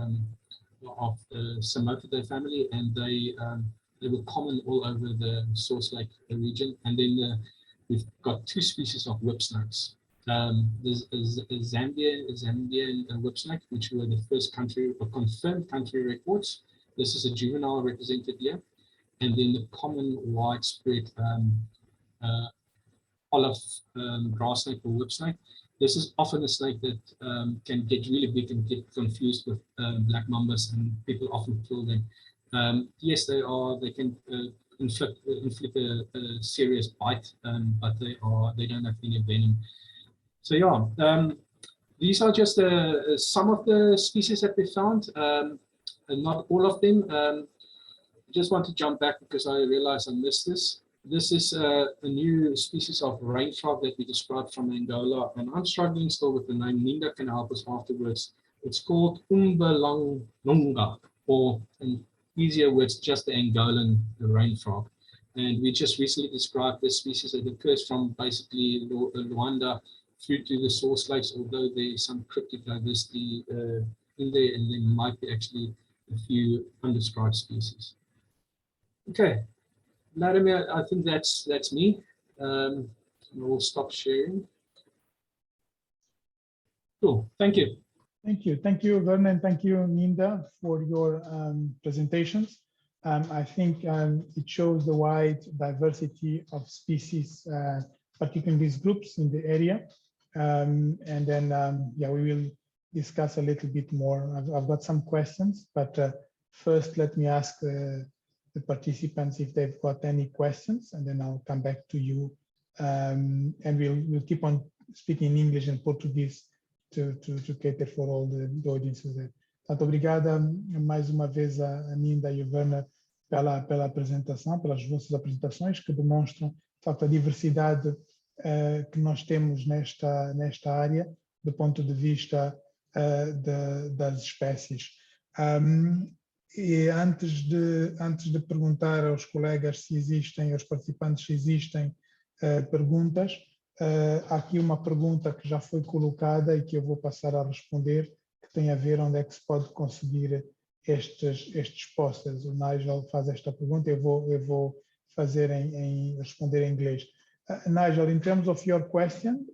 Psammathidae family, and they were common all over the Source Lake region. And then we've got two species of whip snakes. There's a Zambian whip snake, which were the first country or confirmed country records. This is a juvenile represented here. And then the common widespread olive grass snake or whip snake. This is often a snake that can get really big and get confused with black mambas, and people often kill them. Yes, they can inflict a serious bite, but they don't have any venom. So yeah, These are just some of the species that we found, and not all of them. I just want to jump back because I realized I missed this. This is a new species of rain frog that we described from Angola, and I'm struggling still with the name. Ninda can help us afterwards. It's called Umbelangnonga, or in easier words, just the Angolan rain frog. And we just recently described this species that occurs from basically Luanda through to the source lakes, although there is some cryptic diversity in there, and there might be actually a few undescribed species. Okay, Vladimir, I think that's me. We'll stop sharing. Cool, thank you.
Thank you, Werner, and thank you, Ninda, for your presentations. I think it shows the wide diversity of species, particularly in these groups in the area. And then, yeah, we will discuss a little bit more. I've got some questions, but first let me ask the participants if they've got any questions, and then I'll come back to you. And we'll keep on speaking English and Portuguese to cater for all the audiences there. Portanto, obrigada mais uma vez a Ninda e o Werner pela apresentação, pelas vossas apresentações que demonstram, de facto, a diversidade que nós temos nesta área do ponto de vista das espécies. E antes de perguntar aos colegas se existem, aos participantes se existem perguntas, há aqui uma pergunta que já foi colocada e que eu vou passar a responder, que tem a ver onde é que se pode conseguir estes posters. O Nigel faz esta pergunta, eu vou fazer responder em inglês. Nigel, in terms of your question,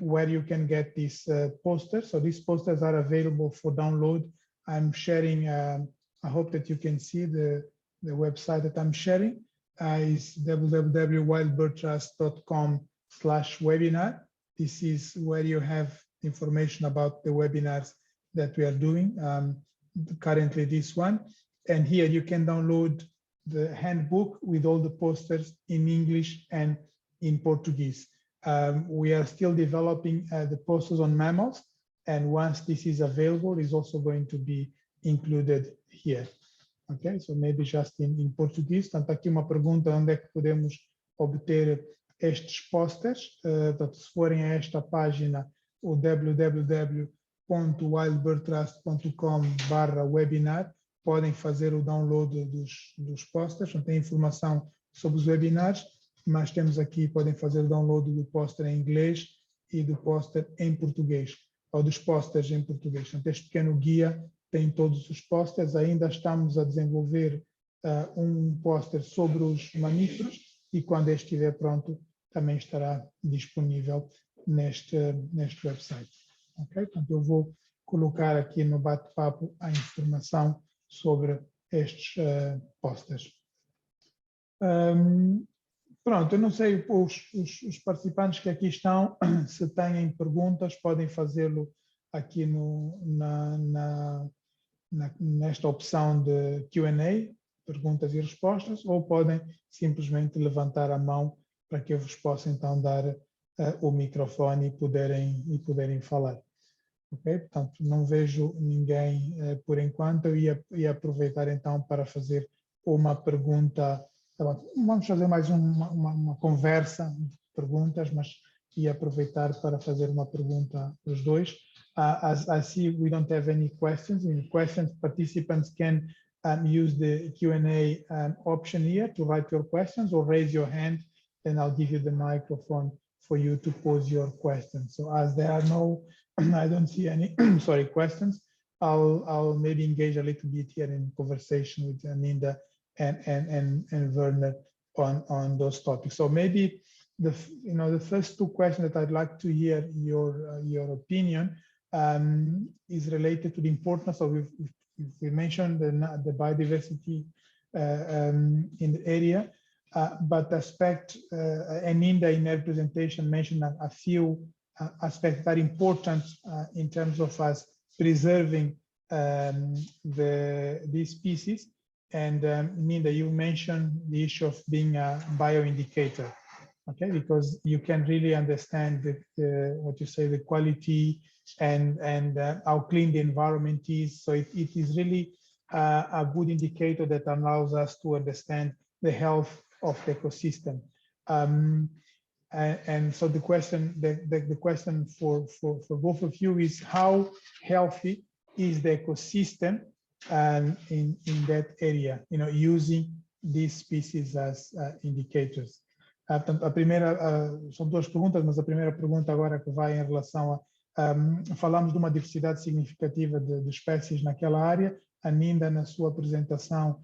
where you can get these posters, so these posters are available for download. I'm sharing, I hope that you can see the website that I'm sharing. Is www.wildbirdtrust.com/webinar. This is where you have information about the webinars that we are doing, currently this one. And here you can download the handbook with all the posters in English and in Portuguese. We are still developing the posters on mammals, and once this is available, it's also going to be included here. Okay, so maybe just in Portuguese. Portanto, aqui uma pergunta: onde é que podemos obter estes posters? Se forem a esta página, o www.wildbirdtrust.com/webinar, podem fazer o download dos posters. Não tem informação sobre os webinars, mas temos aqui, podem fazer o download do póster em inglês e do póster em português, ou dos posters em português. Portanto, este pequeno guia tem todos os posters. Ainda estamos a desenvolver um póster sobre os mamíferos, e quando este estiver pronto, também estará disponível neste website. Okay? Portanto, eu vou colocar aqui no bate-papo a informação sobre estes posters. Pronto, eu não sei, os participantes que aqui estão, se têm perguntas, podem fazê-lo aqui nesta opção de Q&A, perguntas e respostas, ou podem simplesmente levantar a mão para que eu vos possa então dar o microfone e poderem falar. Okay? Portanto, não vejo ninguém por enquanto. Eu ia aproveitar então para fazer uma pergunta. Vamos fazer mais uma conversa de perguntas, mas ia aproveitar para fazer uma pergunta aos dois. As I see we don't have any questions. Participants can use the Q&A option here to write your questions or raise your hand, and I'll give you the microphone for you to pose your questions. So as there are no, I don't see any questions, I'll maybe engage a little bit here in conversation with Ninda and Werner on those topics. So maybe the first two questions that I'd like to hear your opinion is related to the importance of, we mentioned the biodiversity in the area, but aspect, and Ninda in her presentation mentioned a few aspects that are important in terms of us preserving these species. And Ninda, you mentioned the issue of being a bioindicator. okay, because you can really understand what you say, the quality and how clean the environment is. So it is really a good indicator that allows us to understand the health of the ecosystem. And so the question for both of you is, how healthy is the ecosystem in that area, you know, using these species as indicators? Portanto, a primeira, são duas perguntas, mas a primeira pergunta agora que vai em relação a, falamos de uma diversidade significativa de espécies naquela área. A Ninda, na sua apresentação,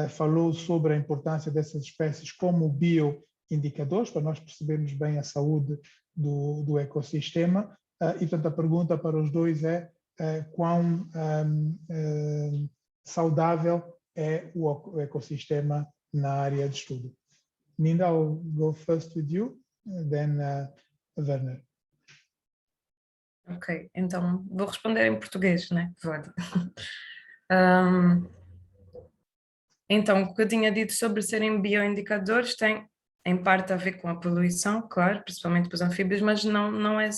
falou sobre a importância dessas espécies como bioindicadores, para nós percebermos bem a saúde do ecossistema. E, portanto, a pergunta para os dois é quão saudável é o ecossistema na área de estudo. Ninda, I'll go first with you, then Werner.
Ok, então vou responder em português, né? Pode. Então, o que eu tinha dito sobre serem bioindicadores tem, em parte, a ver com a poluição, claro, principalmente para os anfíbios, mas não é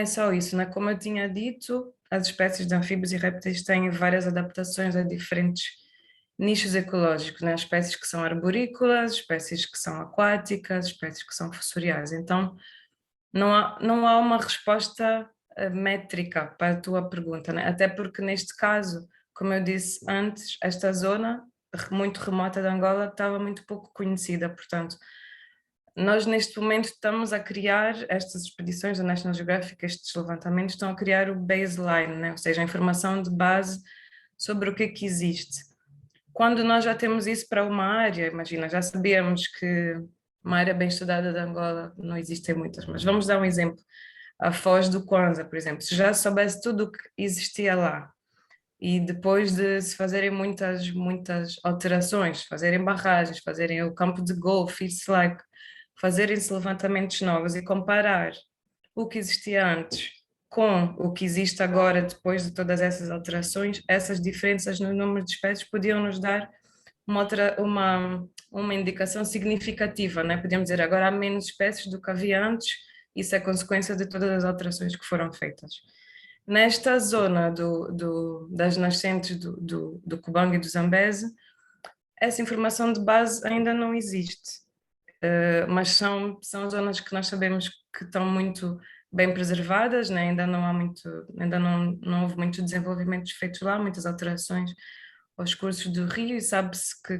só isso, né? Como eu tinha dito, as espécies de anfíbios e répteis têm várias adaptaçõu a diferentes nichos ecológicos, né? Espécies que são arborícolas, espécies que são aquáticas, espécies que são fossoriais. Então, não há uma resposta métrica para a tua pergunta, né? Até porque neste caso, como eu disse antes, esta zona muito remota de Angola estava muito pouco conhecida, portanto, nós neste momento estamos a criar estas expedições da National Geographic, estes levantamentos estão a criar o baseline, né? Ou seja, a informação de base sobre o que é que existe. Quando nós já temos isso para uma área, imagina, já sabíamos que uma área bem estudada de Angola não existem muitas, mas vamos dar um exemplo, a Foz do Kwanza, por exemplo, se já soubesse tudo o que existia lá, e depois de se fazerem muitas alterações, fazerem barragens, fazerem o campo de golfe, isso like, fazerem-se levantamentos novos e comparar o que existia antes com o que existe agora, depois de todas essas alterações, essas diferenças no número de espécies podiam nos dar uma indicação significativa, né? Podíamos dizer, agora há menos espécies do que havia antes, isso é consequência de todas as alterações que foram feitas. Nesta zona das nascentes do Cubango e do Zambeze, essa informação de base ainda não existe, mas são zonas que nós sabemos que estão muito bem preservadas, né? Ainda não houve muito desenvolvimento feitos lá, muitas alterações aos cursos do rio, e sabe-se que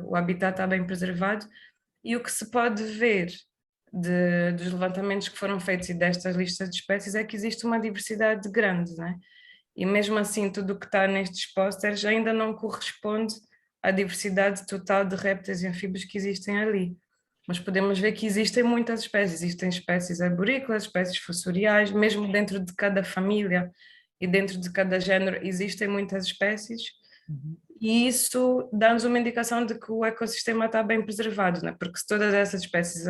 o habitat está bem preservado, e o que se pode ver dos levantamentos que foram feitos e destas listas de espécies é que existe uma diversidade grande, né? E mesmo assim tudo o que está nestes pósteres ainda não corresponde à diversidade total de répteis e anfíbios que existem ali. Mas podemos ver que existem muitas espécies, existem espécies arborícolas, espécies fossoriais, mesmo dentro de cada família e dentro de cada género existem muitas espécies, e isso dá-nos uma indicação de que o ecossistema está bem preservado, né? Porque se todas essas espécies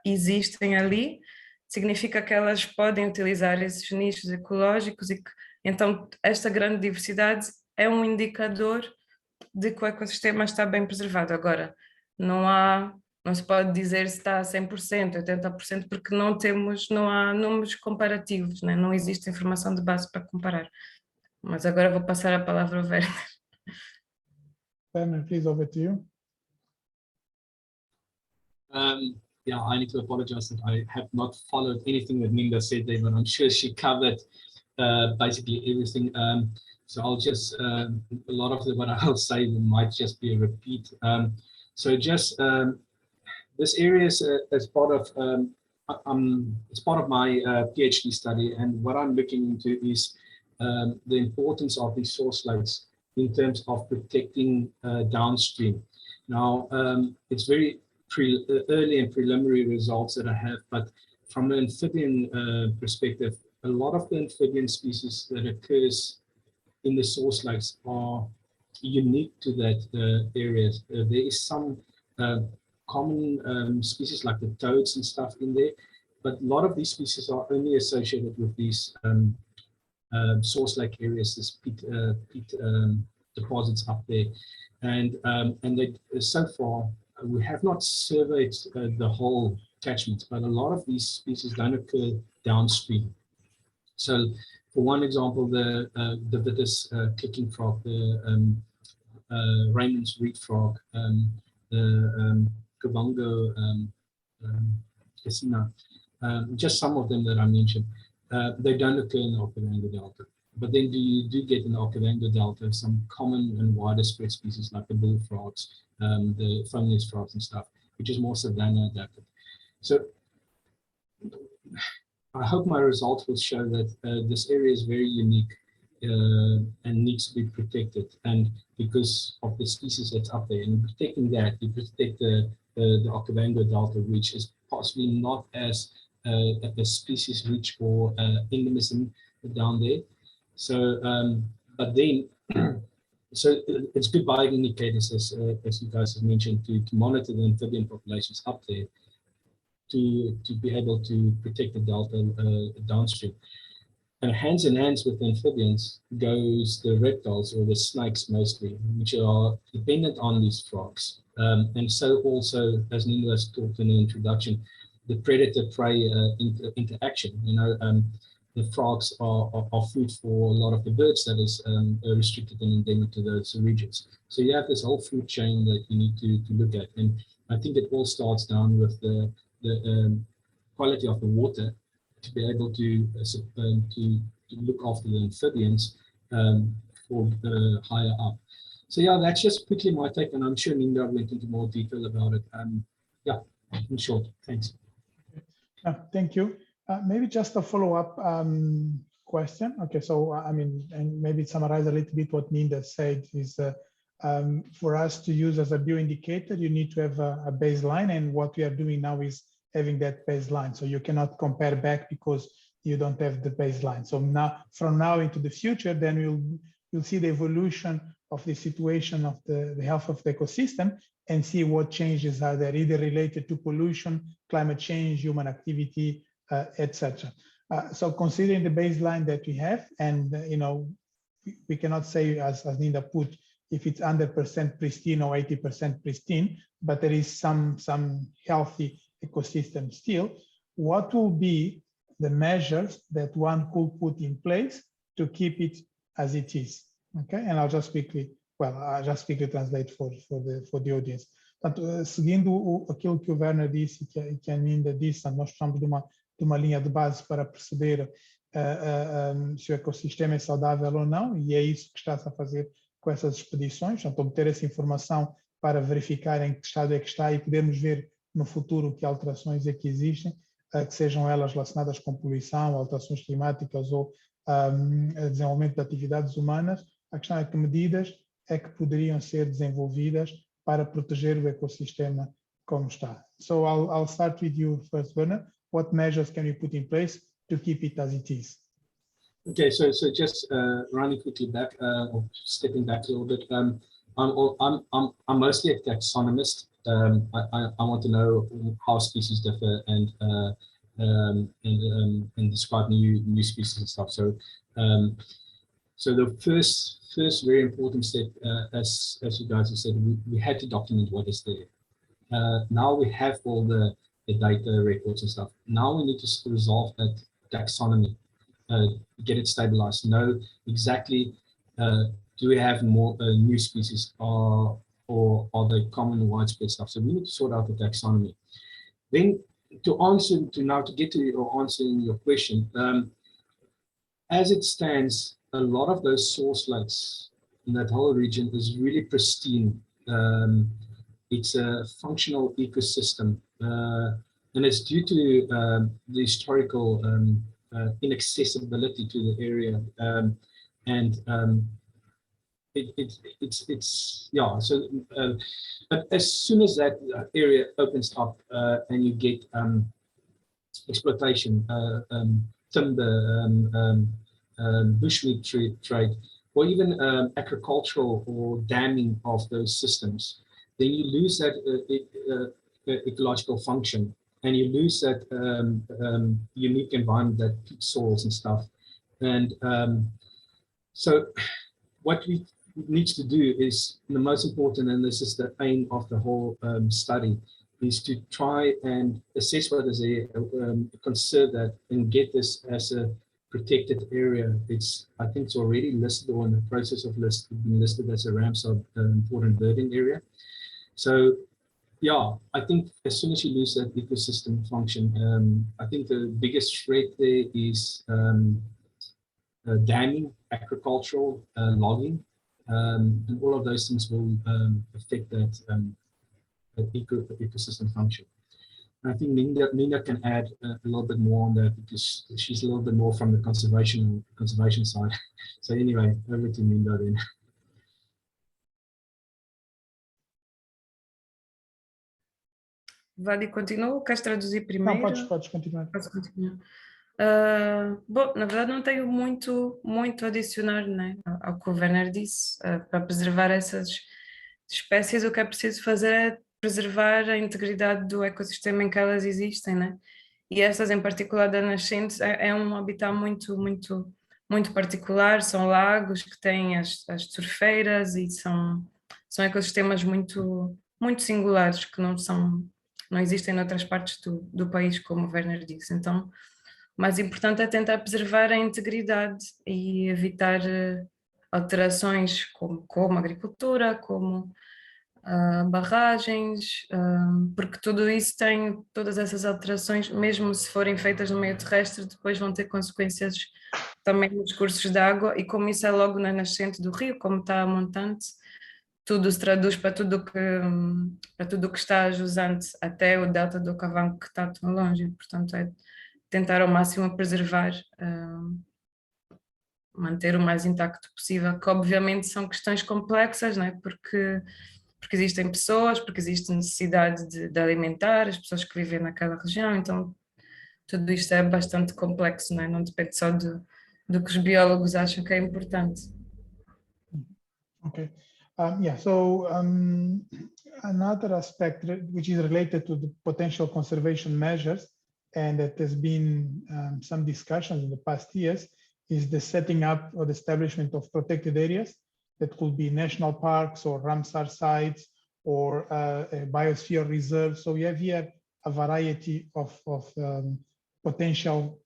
existem ali, significa que elas podem utilizar esses nichos ecológicos e que, então, esta grande diversidade é um indicador de que o ecossistema está bem preservado. Agora, não se pode dizer se está a 100%, 80%, porque não há números comparativos, né? Não existe informação de base para comparar. Mas agora vou passar a palavra ao Werner.
Werner, please, over to you.
Yeah, I need to apologize that I have not followed anything that Ninda said there, but I'm sure she covered basically everything. So I'll just, a lot of what I'll say might just be a repeat. So just this area is as part of, it's part of my PhD study, and what I'm looking into is the importance of these source lakes in terms of protecting downstream. Now, it's very early and preliminary results that I have, but from an amphibian perspective, a lot of the amphibian species that occurs in the source lakes are unique to that area. There is some common species like the toads and stuff in there, but a lot of these species are only associated with these source lake areas, this peat deposits up there, and they so far we have not surveyed the whole catchments, but a lot of these species don't occur downstream. So, for one example, the Vitis kicking frog, the Raymond's reed frog, the Kabongo Cassina, just some of them that I mentioned, they don't occur in the Okavango Delta. But then you do get in the Okavango Delta some common and wider spread species like the bullfrogs, the foam-nosed frogs and stuff, which is more savanna adapted. So I hope my results will show that this area is very unique and needs to be protected. And because of the species that's up there, and protecting that, you protect the Okavango Delta, which is possibly not as a species rich for endemism down there. So, but then, so it's good bioindicators, as you guys have mentioned, to monitor the amphibian populations up there, to be able to protect the delta downstream. And hands in hands with the amphibians goes the reptiles or the snakes mostly, which are dependent on these frogs. And so also, as Nina has talked in the introduction, the predator-prey interaction. You know, the frogs are food for a lot of the birds that is restricted and endemic to those regions. So you have this whole food chain that you need to look at. And I think it all starts down with the quality of the water to be able to look after the amphibians for higher up. So yeah, that's just quickly my take, and I'm sure Ninda went into more detail about it. Yeah, in short, thanks.
Thank you. Maybe just a follow-up question. Okay, so I mean, and maybe summarize a little bit what Ninda said is for us to use as a bioindicator, you need to have a baseline, and what we are doing now is having that baseline. So you cannot compare back because you don't have the baseline. So now, from now into the future, then you'll see the evolution of the situation of the health of the ecosystem and see what changes are there, either related to pollution, climate change, human activity, etc. So considering the baseline that we have, and you know, we cannot say, as Ninda put, if it's 100% pristine or 80% pristine, but there is some healthy ecosystem still. What will be the measures that one could put in place to keep it as it is? Okay, and I'll just quickly translate for the audience. Portanto, seguindo aquilo que o Werner disse e que a Ninda disse, nós precisamos de uma linha de base para perceber se o ecossistema é saudável ou não, e é isso que está-se a fazer com essas expedições. Então, obter essa informação para verificar em que estado é que está e podermos ver no futuro que alterações é que existem, que sejam elas relacionadas com poluição, alterações climáticas ou desenvolvimento de atividades humanas. A questão é que medidas é que poderiam ser desenvolvidas para proteger o ecossistema como está. So I'll start with you first, Werner. What measures can we put in place to keep it as it is?
Okay, so just running quickly back, or stepping back a little bit. I'm mostly a taxonomist. I want to know how species differ and describe new species and stuff. So so the first very important step, as you guys have said, we had to document what is there. Now we have all the data records and stuff. Now we need to resolve that taxonomy, get it stabilized, know exactly do we have more new species or are they common widespread stuff. So we need to sort out the taxonomy. Then to get to your answering your question, as it stands, a lot of those source lakes in that whole region is really pristine. It's a functional ecosystem, and it's due to the historical inaccessibility to the area, it's yeah. So, but as soon as that area opens up and you get exploitation, timber, bushmeat trade, or even agricultural or damming of those systems, then you lose that ecological function, and you lose that unique environment, that peat soils and stuff. And so what we needs to do is the most important, and this is the aim of the whole study, is to try and assess what is there, consider that, and get this as a protected area. I think it's already listed or in the process of being listed as a Ramsar important birding area. So yeah, I think as soon as you lose that ecosystem function, I think the biggest threat there is damming, agricultural, logging, and all of those things will affect that, ecosystem function. And I think Nina can add a little bit more on that, because she's a little bit more from the conservation side. So anyway, over to Nina then.
Vale, continua? Queres traduzir
Não,
primeiro?
podes continuar.
Posso continuar? Bom, na verdade não tenho muito a adicionar, né, ao que o Werner disse. Para preservar essas espécies, o que é preciso fazer é preservar a integridade do ecossistema em que elas existem, né? E estas em particular da nascente é um habitat muito particular, são lagos que têm as surfeiras e são ecossistemas muito singulares que não existem noutras partes do país, como o Werner disse. Então, o mais importante é tentar preservar a integridade e evitar alterações como agricultura, como barragens, porque tudo isso todas essas alterações, mesmo se forem feitas no meio terrestre, depois vão ter consequências também nos cursos de água, e como isso é logo na nascente do rio, como está a montante, tudo se traduz para tudo que está jusante até o delta do Okavango, que está tão longe. Portanto, é tentar ao máximo preservar, manter o mais intacto possível, que obviamente são questões complexas, não é? Porque existem pessoas, porque existe necessidade de alimentar as pessoas que vivem naquela região, então tudo isto é bastante complexo, não é? Não depende só do que os biólogos acham que é importante.
Okay. Yeah, so another aspect which is related to the potential conservation measures, and that there's been some discussions in the past years, is the setting up or the establishment of protected areas that could be national parks or Ramsar sites or a biosphere reserve. So we have here a variety of potential,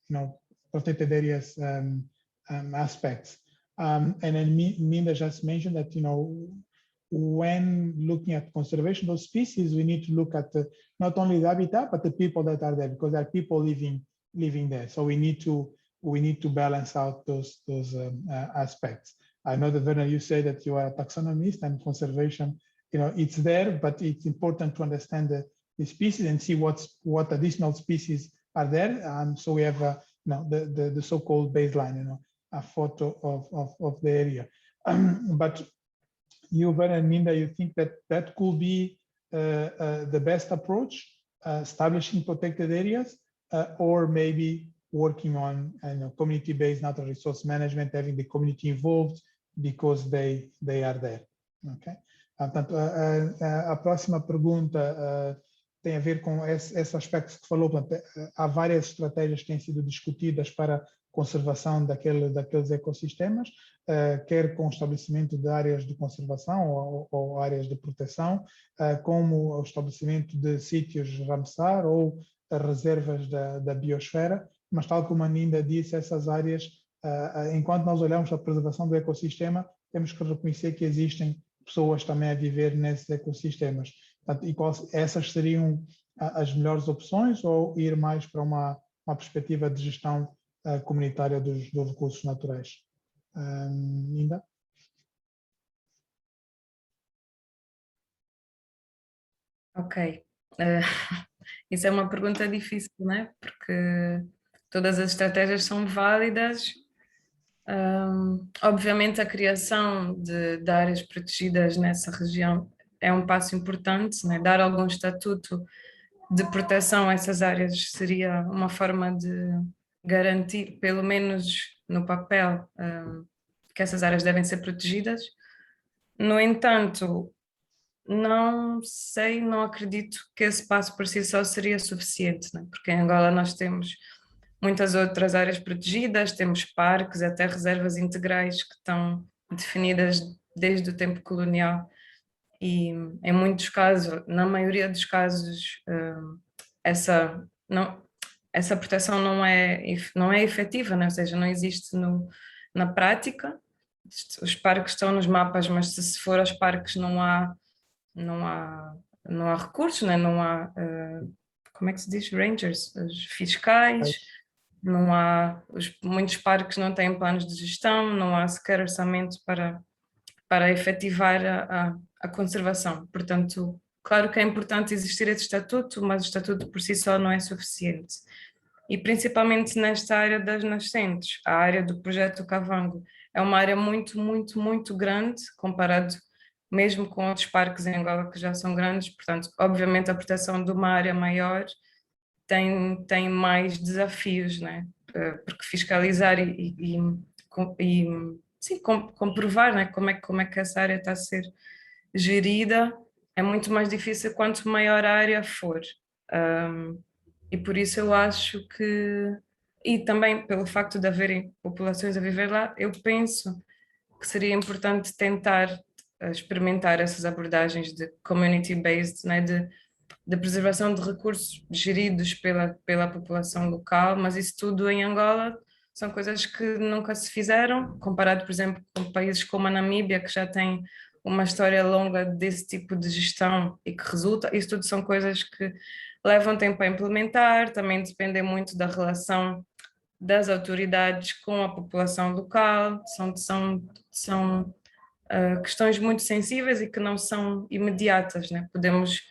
protected areas aspects. And then Minda just mentioned that, when looking at conservation of species, we need to look at not only the habitat, but the people that are there, because there are people living there. So we need to balance out those aspects. I know that, Werner, you say that you are a taxonomist, and conservation, it's there, but it's important to understand the species and see what additional species are there. So we have the so-called baseline, a photo of the area. But you, Werner and Minda, you think that could be the best approach, establishing protected areas, or maybe working on community-based natural resource management, having the community involved because they are there. Okay? Portanto, a próxima pergunta tem a ver com esse aspecto que falou. Portanto, há várias estratégias que têm sido discutidas para conservação daqueles ecossistemas, quer com o estabelecimento de áreas de conservação ou áreas de proteção, como o estabelecimento de sítios Ramsar ou reservas da biosfera, mas tal como a Ninda disse, essas áreas, enquanto nós olhamos a preservação do ecossistema, temos que reconhecer que existem pessoas também a viver nesses ecossistemas. Portanto, essas seriam as melhores opções, ou ir mais para uma perspectiva de gestão comunitária dos recursos naturais? Linda?
Ok. Isso é uma pergunta difícil, não é? Porque todas as estratégias são válidas. Obviamente a criação de áreas protegidas nessa região é um passo importante, né? Dar algum estatuto de proteção a essas áreas seria uma forma de garantir, pelo menos no papel, que essas áreas devem ser protegidas. No entanto, não acredito que esse passo por si só seria suficiente, né? Porque em Angola nós temos muitas outras áreas protegidas, temos parques, até reservas integrais que estão definidas desde o tempo colonial. E em muitos casos, na maioria dos casos, essa proteção não é efetiva, né? Ou seja, não existe na prática. Os parques estão nos mapas, mas se for aos parques não há recursos, né? Não há, como é que se diz? Rangers, os fiscais, não há, muitos parques não têm planos de gestão, não há sequer orçamento para efetivar a conservação. Portanto, claro que é importante existir esse estatuto, mas o estatuto por si só não é suficiente. E principalmente nesta área das nascentes, a área do projeto Kavango é uma área muito, muito, muito grande, comparado mesmo com outros parques em Angola que já são grandes. Portanto, obviamente a proteção de uma área maior tem mais desafios, né? Porque fiscalizar sim, comprovar, né, como é que essa área está a ser gerida é muito mais difícil quanto maior a área for. E por isso eu acho que, e também pelo facto de haverem populações a viver lá, eu penso que seria importante tentar experimentar essas abordagens de community-based, né, de preservação de recursos geridos pela população local, mas isso tudo em Angola são coisas que nunca se fizeram, comparado, por exemplo, com países como a Namíbia, que já tem uma história longa desse tipo de gestão e que resulta. Isso tudo são coisas que levam tempo a implementar, também dependem muito da relação das autoridades com a população local, são questões muito sensíveis e que não são imediatas, né? Podemos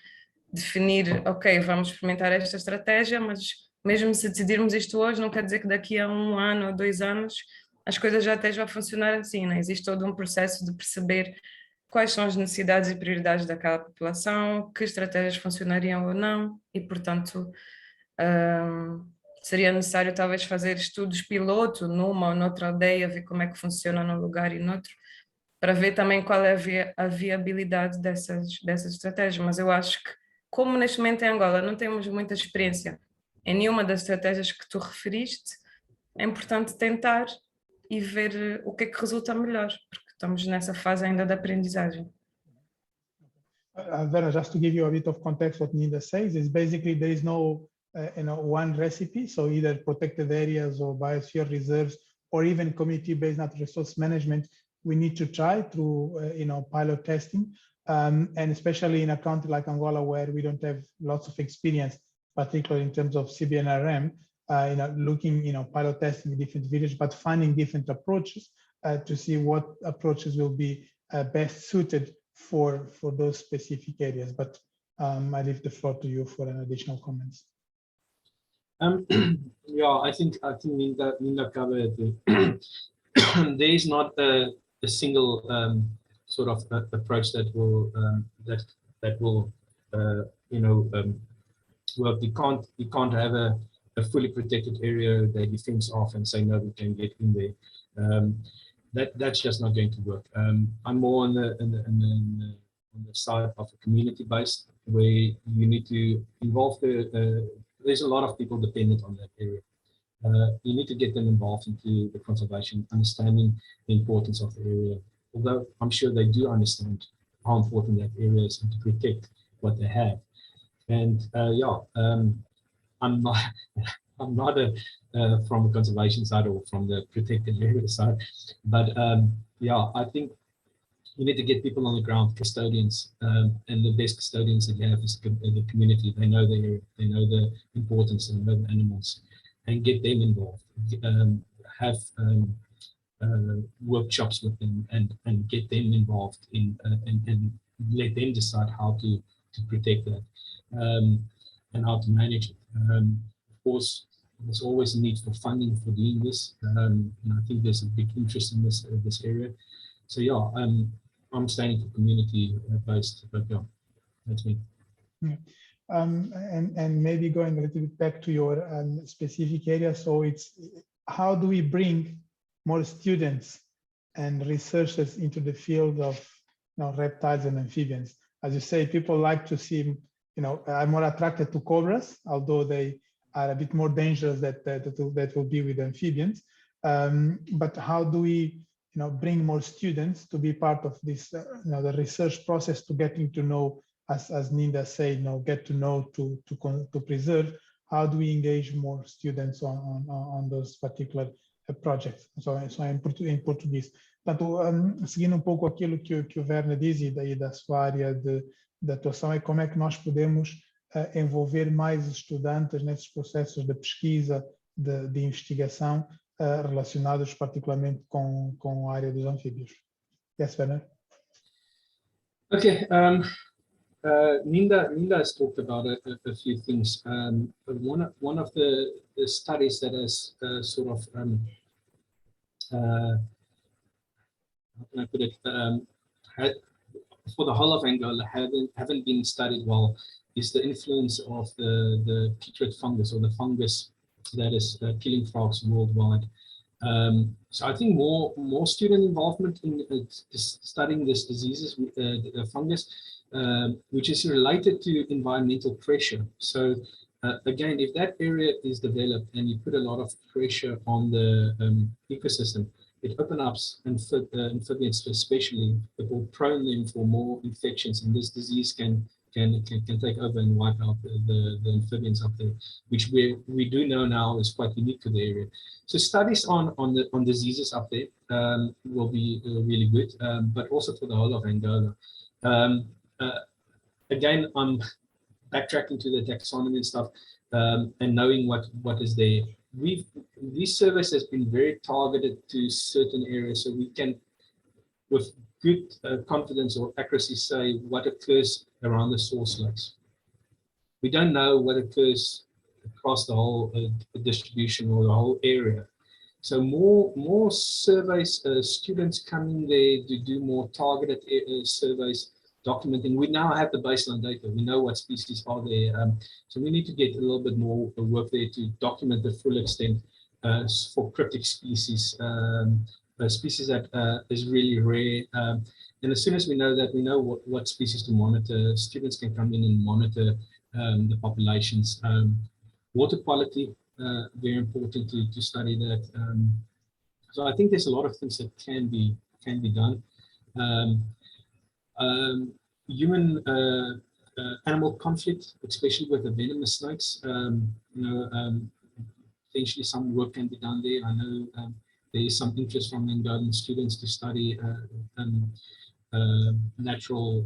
definir, ok, vamos experimentar esta estratégia, mas mesmo se decidirmos isto hoje, não quer dizer que daqui a 1 ano ou 2 anos as coisas já estejam a funcionar assim, né? Existe todo um processo de perceber quais são as necessidades e prioridades daquela população, que estratégias funcionariam ou não, e portanto seria necessário talvez fazer estudos piloto numa ou noutra aldeia, ver como é que funciona num lugar e noutro, para ver também qual é a viabilidade dessas estratégias, mas eu acho que, como neste momento em Angola não temos muita experiência em nenhuma das estratégias que tu referiste, é importante tentar e ver o que é que resulta melhor, porque estamos nessa fase ainda de aprendizagem.
Vera, just to give you a bit of context, what Ninda says is basically there is no one recipe, so either protected areas or biosphere reserves or even community-based natural resource management, we need to try through pilot testing, and especially in a country like Angola where we don't have lots of experience, particularly in terms of CBNRM, looking, pilot testing different villages, but finding different approaches to see what approaches will be best suited for those specific areas. But I leave the floor to you for an additional comments.
Yeah, I think Ninda covered it. There is not a single sort of approach that will work. You can't have a fully protected area that you fence off and say no, we can get in there. That's just not going to work. I'm more on the side of a community based, where you need to involve there's a lot of people dependent on that area. You need to get them involved into the conservation, understanding the importance of the area. Although I'm sure they do understand how important that area is and to protect what they have. And I'm not from a conservation side or from the protected area side, but I think you need to get people on the ground, custodians, and the best custodians that you have is the community. They know the area, they know the importance, they know the animals, and get them involved. Have workshops with them and get them involved in and let them decide how to protect that and how to manage it. Of course, there's always a need for funding for doing this, and I think there's a big interest in this area. So yeah, I'm standing for community based, but yeah, that's me.
Yeah. And maybe going a little bit back to your specific area. So it's how do we bring more students and researchers into the field of reptiles and amphibians? As you say, people like to see, are more attracted to cobras, although they are a bit more dangerous that will be with amphibians. But how do we bring more students to be part of this, the research process, to getting to know, as Ninda said, get to know, to preserve. How do we engage more students on those particular projects? So em português. Portanto, seguindo um pouco aquilo que o Werner diz e da sua área de atuação, é como é que nós podemos envolver mais estudantes nesses processos de pesquisa, de investigação, relacionados particularmente com a área dos anfíbios. Yes, Werner?
Okay. Ninda has talked about a few things. But one of the studies that has sort of how can I put it, for the whole of Angola haven't been studied well is the influence of the chytrid fungus, or the fungus that is killing frogs worldwide. So I think more student involvement in studying this diseases, the fungus, which is related to environmental pressure. So again, if that area is developed and you put a lot of pressure on the ecosystem, it opens up amphibians especially, it will prone them for more infections, and this disease can take over and wipe out the amphibians up there, which we do know now is quite unique to the area. So studies on diseases up there will be really good, but also for the whole of Angola. Again, I'm backtracking to the taxonomy and stuff, and knowing what is there. These surveys has been very targeted to certain areas, so we can, with good confidence or accuracy, say what occurs around the source lakes. We don't know what occurs across the whole distribution or the whole area. So more surveys, students coming there to do more targeted surveys, documenting. We now have the baseline data. We know what species are there. So we need to get a little bit more work there to document the full extent for cryptic species, species that is really rare. And as soon as we know that, we know what species to monitor. Students can come in and monitor the populations. Water quality, very important to study that. So I think there's a lot of things that can be done. Human animal conflict, especially with the venomous snakes, potentially some work can be done there. I know there is some interest from Angolan students to study natural,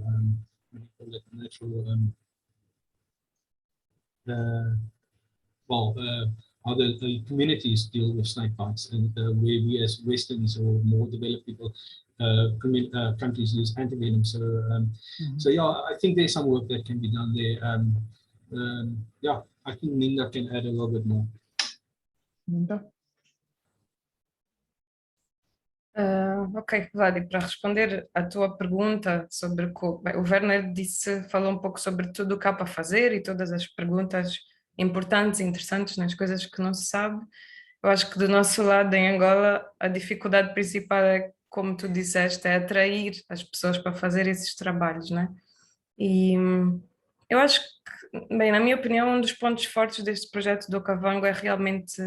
how the communities deal with snake bites, and where we as Westerns or more developed people, countries use antivenom. So, so yeah, I think there's some work that can be done there. Yeah, I think Ninda can add a little bit more.
Ninda?
Ok, Vladi, para responder à tua pergunta sobre bem, o Werner falou um pouco sobre tudo o que há para fazer e todas as perguntas importantes e interessantes nas coisas que não se sabe. Eu acho que do nosso lado em Angola a dificuldade principal é, como tu disseste, é atrair as pessoas para fazer esses trabalhos, né? E eu acho que, bem, na minha opinião, um dos pontos fortes deste projeto do Okavango é realmente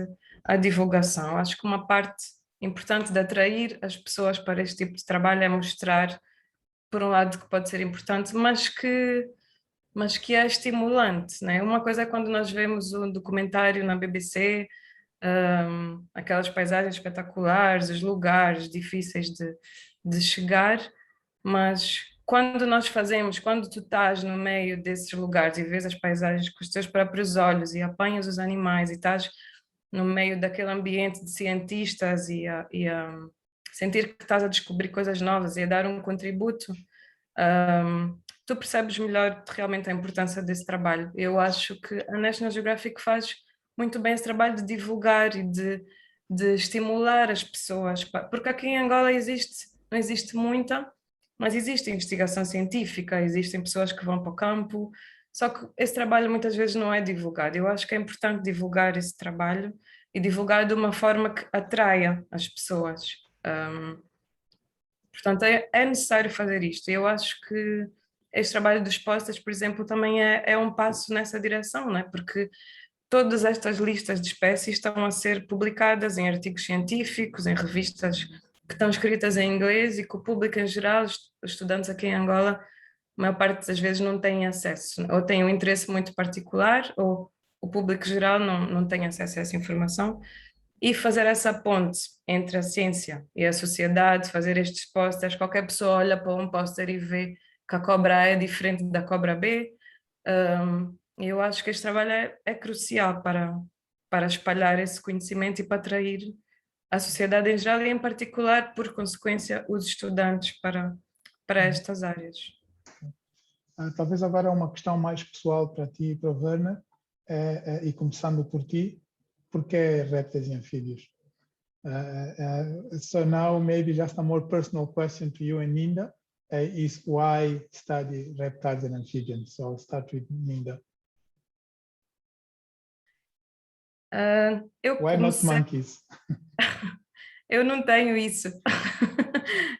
a divulgação. Acho que uma parte importante de atrair as pessoas para este tipo de trabalho é mostrar, por um lado, que pode ser importante, mas que é estimulante, né? Uma coisa é quando nós vemos um documentário na BBC, aquelas paisagens espetaculares, os lugares difíceis de chegar, mas quando tu estás no meio desses lugares e vês as paisagens com os teus próprios olhos e apanhas os animais e estás no meio daquele ambiente de cientistas e a sentir que estás a descobrir coisas novas e a dar um contributo, tu percebes melhor realmente a importância desse trabalho. Eu acho que a National Geographic faz muito bem esse trabalho de divulgar e de estimular as pessoas, porque aqui em Angola não existe muita, mas existe investigação científica, existem pessoas que vão para o campo, só que esse trabalho muitas vezes não é divulgado. Eu acho que é importante divulgar esse trabalho e divulgar de uma forma que atraia as pessoas. Portanto, é necessário fazer isto. Eu acho que este trabalho dos posters, por exemplo, também é um passo nessa direção, não é? Porque todas estas listas de espécies estão a ser publicadas em artigos científicos, em revistas que estão escritas em inglês e que o público em geral, os estudantes aqui em Angola, a maior parte das vezes não têm acesso, ou têm um interesse muito particular, ou o público geral não tem acesso a essa informação. E fazer essa ponte entre a ciência e a sociedade, fazer estes posters, qualquer pessoa olha para um póster e vê que a cobra A é diferente da cobra B. Eu acho que este trabalho é crucial para espalhar esse conhecimento e para atrair a sociedade em geral e, em particular, por consequência, os estudantes para estas áreas.
Talvez agora uma questão mais pessoal para ti e para o Werner, e começando por ti, porque répteis e anfíbios? So now maybe just a more personal question to you and Ninda is why study reptiles and amphibians? So I'll start with Ninda. Why not monkeys?
Eu não tenho isso.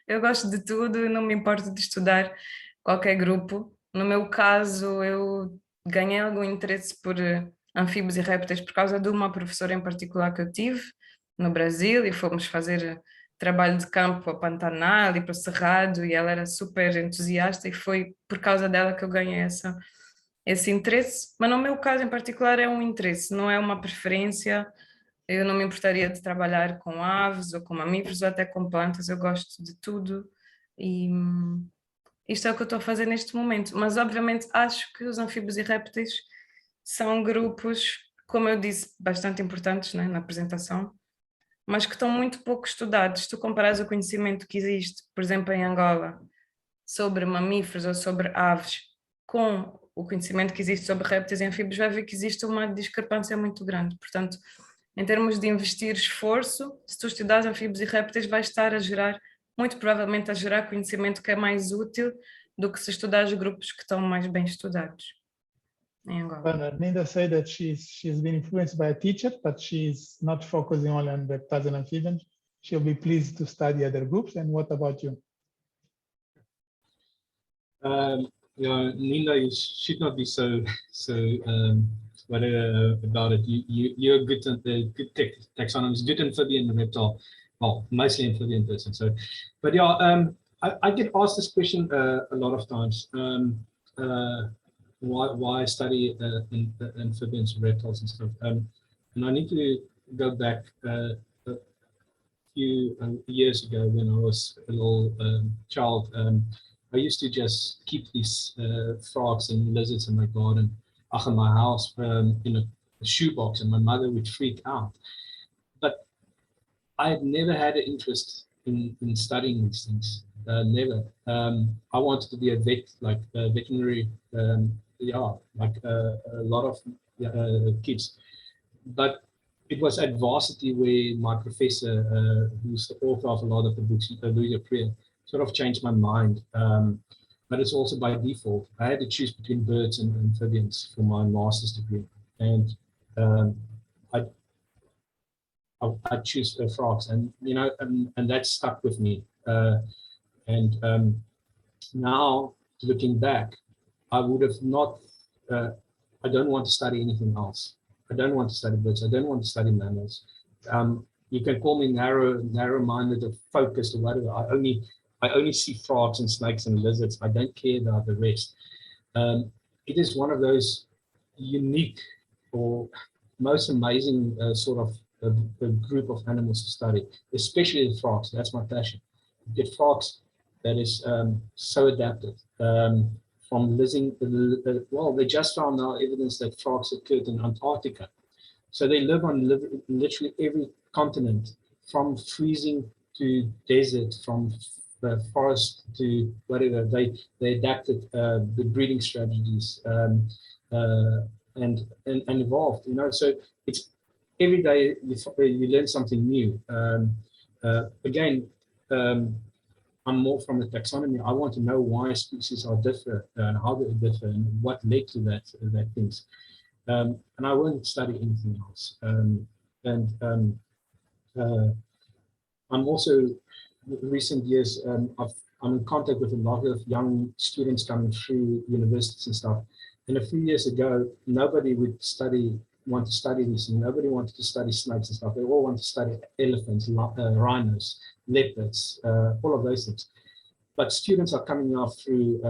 Eu gosto de tudo e não me importo de estudar qualquer grupo. No meu caso, eu ganhei algum interesse por anfíbios e répteis por causa de uma professora em particular que eu tive no Brasil, e fomos fazer trabalho de campo a Pantanal e para o Cerrado, e ela era super entusiasta, e foi por causa dela que eu ganhei esse interesse. Mas no meu caso em particular é um interesse, não é uma preferência. Eu não me importaria de trabalhar com aves ou com mamíferos ou até com plantas, eu gosto de tudo e isto é o que eu estou a fazer neste momento. Mas obviamente acho que os anfíbios e répteis são grupos, como eu disse, bastante importantes, né, na apresentação, mas que estão muito pouco estudados. Se tu comparas o conhecimento que existe, por exemplo, em Angola, sobre mamíferos ou sobre aves, com o conhecimento que existe sobre répteis e anfíbios, vai ver que existe uma discrepância muito grande. Portanto, em termos de investir esforço, se tu estudares anfíbios e répteis, vais estar a gerar, muito provavelmente a gerar conhecimento que é mais útil do que se estudares grupos que estão mais bem estudados em Angola.
Ninda said that she's been influenced by a teacher, but she's not focusing only on reptiles and amphibians. She'll be pleased to study other groups. And what about you?
Ninda, you should not be so worried about it. You're good at the good taxonomy, good amphibian and reptile, well, mostly amphibian person. So, but yeah, I get asked this question a lot of times. Why study amphibians, reptiles, and stuff? And I need to go back a few years ago when I was a little child. I used to just keep these frogs and lizards in my garden, in my house, in a shoebox, and my mother would freak out. But I had never had an interest in studying these things. Never. I wanted to be a vet, like a veterinary, like a lot of kids. But it was at varsity where my professor, who's the author of a lot of the books, Louis Prier, sort of changed my mind. But it's also by default. I had to choose between birds and amphibians for my master's degree. And I choose frogs, and you know, and that stuck with me. Now looking back, I would have not. I don't want to study anything else. I don't want to study birds. I don't want to study mammals. You can call me narrow-minded or focused or whatever. I only see frogs and snakes and lizards. I don't care about the rest. It is one of those unique or most amazing sort of a group of animals to study, especially the frogs. That's my passion. You get frogs that is so adapted. From living, well, they just found now evidence that frogs occurred in Antarctica. So they live on literally every continent, from freezing to desert, from forest to whatever. They adapted the breeding strategies and evolved. You know, so it's every day you learn something new. Again. I'm more from the taxonomy. I want to know why species are different and how they differ and what led to that things. And I won't study anything else. I'm also, in recent years, I'm in contact with a lot of young students coming through universities and stuff. And a few years ago, nobody would study want to study this, and nobody wanted to study snakes and stuff. They all want to study elephants, rhinos, leopards, all of those things. But students are coming out through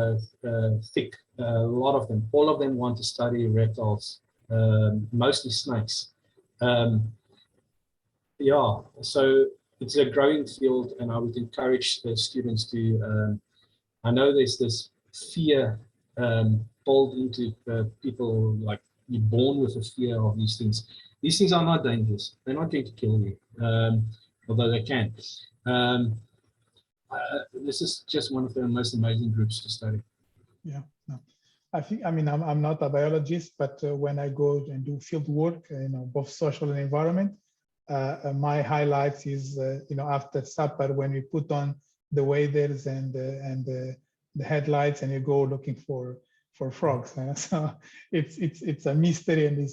thick, a lot of them. All of them want to study reptiles, mostly snakes. Yeah, so it's a growing field, and I would encourage the students to, I know there's this fear pulled into people, like you're born with a fear of these things. These things are not dangerous. They're not going to kill you, although they can. This is just one of the most amazing groups to study.
Yeah, no. I mean, I'm not a biologist, but when I go and do field work, both social and environment, my highlights is, after supper, when we put on the waders and the headlights, and you go looking for frogs. So it's a mystery, and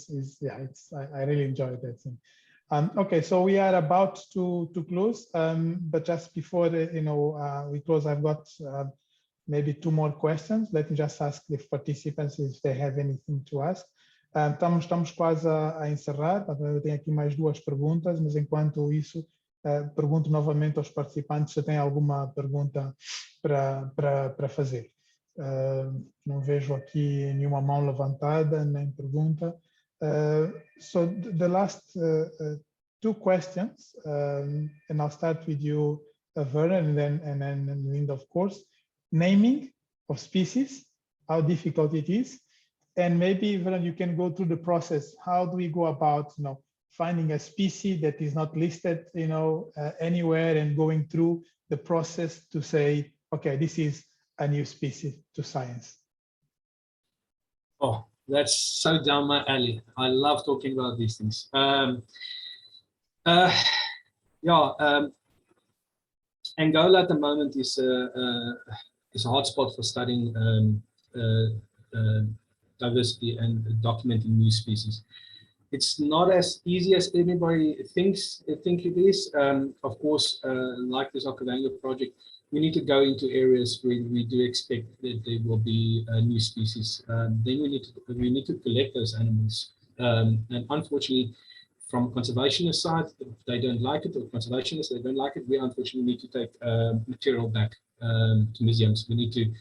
I really enjoy that thing. Okay, so we are about to close, but just before we close, I've got maybe 2 more questions. Let me just ask the participants if they have anything to ask. Estamos quase a encerrar. Eu tenho aqui mais 2 perguntas, mas enquanto isso, pergunto novamente aos participantes se têm alguma pergunta para fazer. Não vejo aqui nenhuma mão levantada, nem pergunta. So the last 2 questions, and I'll start with you, Vernon, and then Linda, of course. Naming of species, how difficult it is, and maybe Vernon, you can go through the process. How do we go about, finding a species that is not listed, anywhere, and going through the process to say, okay, this is a new species to science?
Oh, that's so down my alley. I love talking about these things. Angola at the moment is a hotspot for studying diversity and documenting new species. It's not as easy as anybody think it is. Of course, like this Okavango project, we need to go into areas where we do expect that there will be new species. Then we need to collect those animals. And unfortunately, from conservationist side, they don't like it, or conservationists, they don't like it. We unfortunately need to take material back to museums. We need to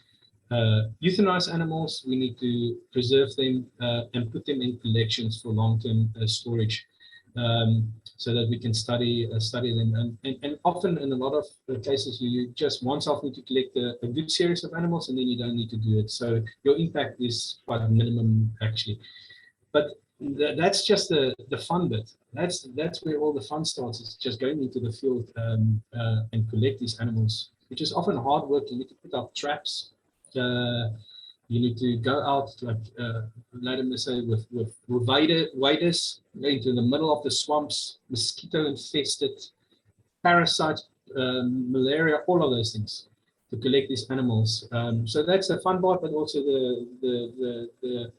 euthanize animals. We need to preserve them and put them in collections for long-term storage, so that we can study them. And often, in a lot of cases, you just once-off need to collect a good series of animals, and then you don't need to do it. So your impact is quite minimum, actually. But that's just the fun bit. That's where all the fun starts. It's just going into the field and collect these animals, which is often hard work. You need to put up traps. You need to go out, like let me say, with waders into the middle of the swamps, mosquito infested, parasites, malaria, all of those things, to collect these animals. So that's the fun part, but also the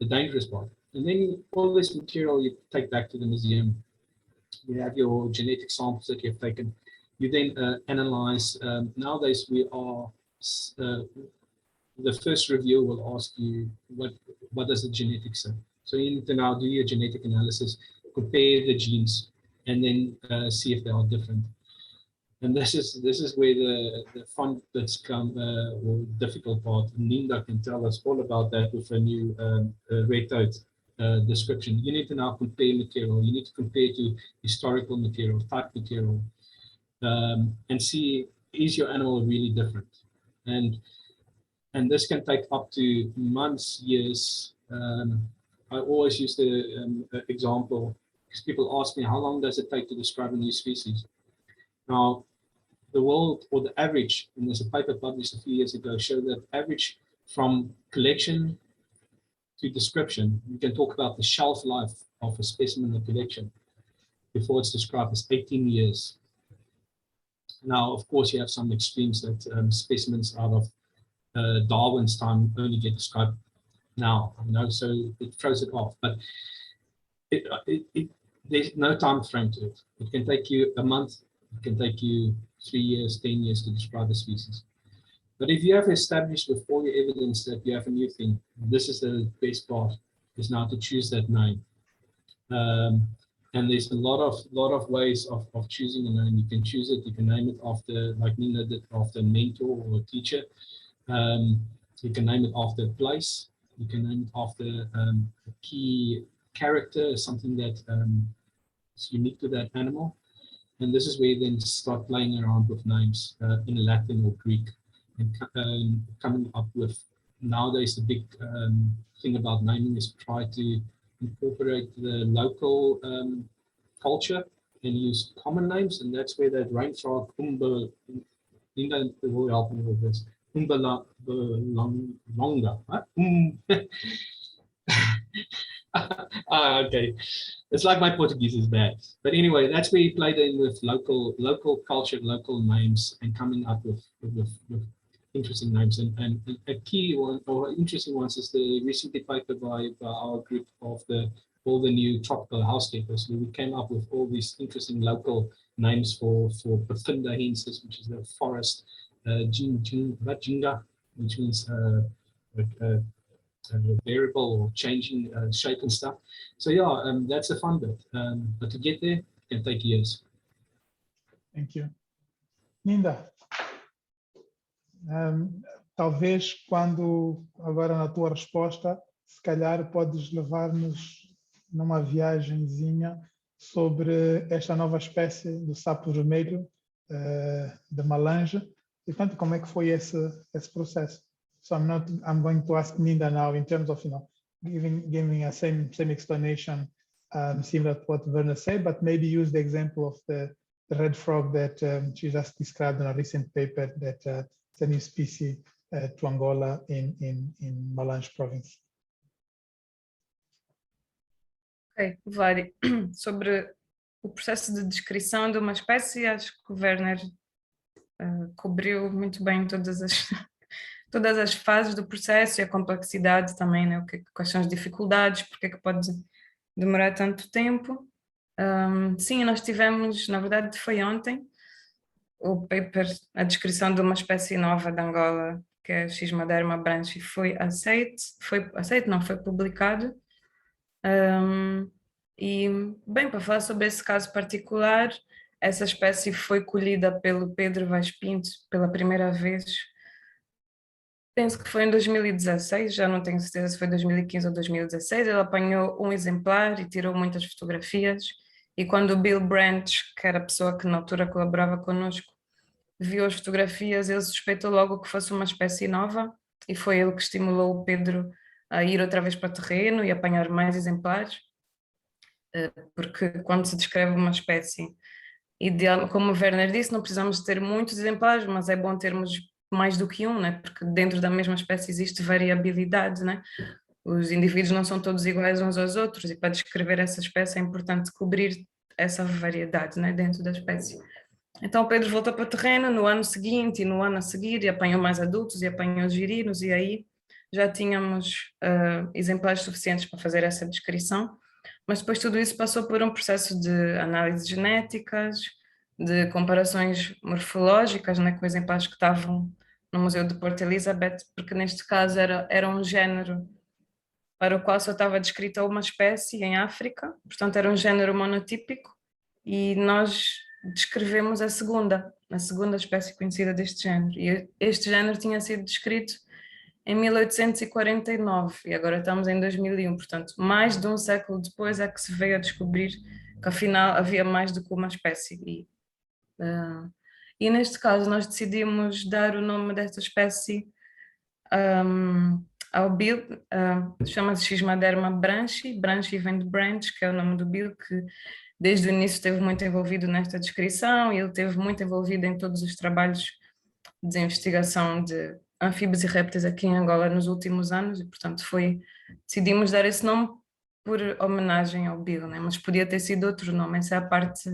dangerous part. And then all this material you take back to the museum. You have your genetic samples that you've taken. You then analyze. Nowadays we are. The first review will ask you what does the genetics say. So you need to now do your genetic analysis, compare the genes, and then see if they are different. And this is where the fun bits come, or difficult part. Linda can tell us all about that with a new red toad description. You need to now compare material. You need to compare to historical material, type material, and see, is your animal really different? And this can take up to months, years. I always use the example, because people ask me, how long does it take to describe a new species? Now, the world, or the average, and there's a paper published a few years ago, showed that average from collection to description, you can talk about the shelf life of a specimen in collection before it's described as 18 years. Now, of course, you have some extremes that specimens out of Darwin's time only get described now, so it throws it off. But there's no time frame to it. It can take you a month, it can take you 3 years, 10 years to describe a species. But if you have established with all your evidence that you have a new thing, this is the best part, is now to choose that name. And there's a lot of ways of choosing a name. You can choose it. You can name it after, like Nina did, after a mentor or a teacher. You can name it after a place. You can name it after a key character, something that is unique to that animal. And this is where you then start playing around with names in Latin or Greek, and coming up with, nowadays the big thing about naming is try to incorporate the local culture and use common names, and that's where that rain frog, Linda will help me with this, Longa. Okay, it's like my Portuguese is bad, but anyway, that's where you play in with local culture, local names, and coming up with interesting names. And a key one or interesting ones is the recently paper by our group of all the new tropical housekeepers, where we came up with all these interesting local names for Befinderhenses, which is the forest, Jinga, which means variable or changing shape and stuff. So yeah, that's the fun bit. But to get there can take years.
Thank you. Linda, talvez quando, agora na tua resposta, se calhar podes levar-nos numa viagenzinha sobre esta nova espécie do sapo vermelho, de Malange, e portanto, como é que foi esse processo? So I'm going to ask Linda now in terms of, giving a same explanation, similar to what Werner said, but maybe use the example of the red frog that she just described in a recent paper that it's a new species to Angola in Malange province.
Ok, Vladi, sobre o processo de descrição de uma espécie, acho que o Werner cobriu muito bem todas as fases do processo e a complexidade também, né? Quais são as dificuldades, porque é que pode demorar tanto tempo. Sim, nós tivemos, na verdade foi ontem, o paper, a descrição de uma espécie nova de Angola, que é a Xismaderma branchi, foi publicado. E, bem, para falar sobre esse caso particular, essa espécie foi colhida pelo Pedro Vaz Pinto pela primeira vez, penso que foi em 2016, já não tenho certeza se foi 2015 ou 2016, ele apanhou um exemplar e tirou muitas fotografias, e quando o Bill Branch, que era a pessoa que na altura colaborava connosco, viu as fotografias, ele suspeitou logo que fosse uma espécie nova, e foi ele que estimulou o Pedro a ir outra vez para o terreno e apanhar mais exemplares, porque quando se descreve uma espécie, como o Werner disse, não precisamos ter muitos exemplares, mas é bom termos mais do que um, né? Porque dentro da mesma espécie existe variabilidade, né? Os indivíduos não são todos iguais uns aos outros, e para descrever essa espécie é importante cobrir essa variedade, né? Dentro da espécie. Então o Pedro voltou para o terreno no ano seguinte e no ano a seguir, e apanhou mais adultos e apanhou os girinos, e aí já tínhamos exemplares suficientes para fazer essa descrição, mas depois tudo isso passou por um processo de análises genéticas, de comparações morfológicas, né, com exemplares que estavam no Museu de Porto Elizabeth, porque neste caso era um género para o qual só estava descrita uma espécie em África, portanto era um género monotípico, e nós descrevemos a segunda espécie conhecida deste género, e este género tinha sido descrito em 1849 e agora estamos em 2001, portanto mais de um século depois é que se veio a descobrir que afinal havia mais do que uma espécie. E neste caso nós decidimos dar o nome desta espécie ao Bill, chama-se Xismaderma branchi, branchi vem de branch, que é o nome do Bill, que desde o início esteve muito envolvido nesta descrição, e ele esteve muito envolvido em todos os trabalhos de investigação de anfíbios e répteis aqui em Angola nos últimos anos, e portanto decidimos dar esse nome por homenagem ao Bill, né? Mas podia ter sido outro nome, essa é a parte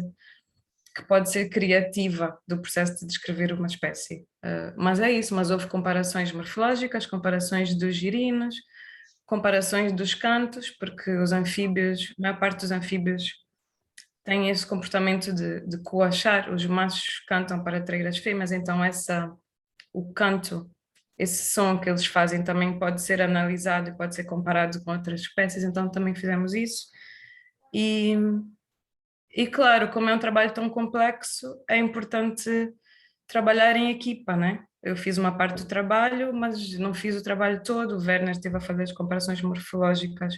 que pode ser criativa do processo de descrever uma espécie. Mas é isso, mas houve comparações morfológicas, comparações dos girinos, comparações dos cantos, porque os anfíbios, a maior parte dos anfíbios tem esse comportamento de coachar, os machos cantam para atrair as fêmeas, então o canto, esse som que eles fazem também pode ser analisado e pode ser comparado com outras espécies, então também fizemos isso. E claro, como é um trabalho tão complexo, é importante trabalhar em equipa, né? Eu fiz uma parte do trabalho, mas não fiz o trabalho todo. O Werner esteve a fazer as comparações morfológicas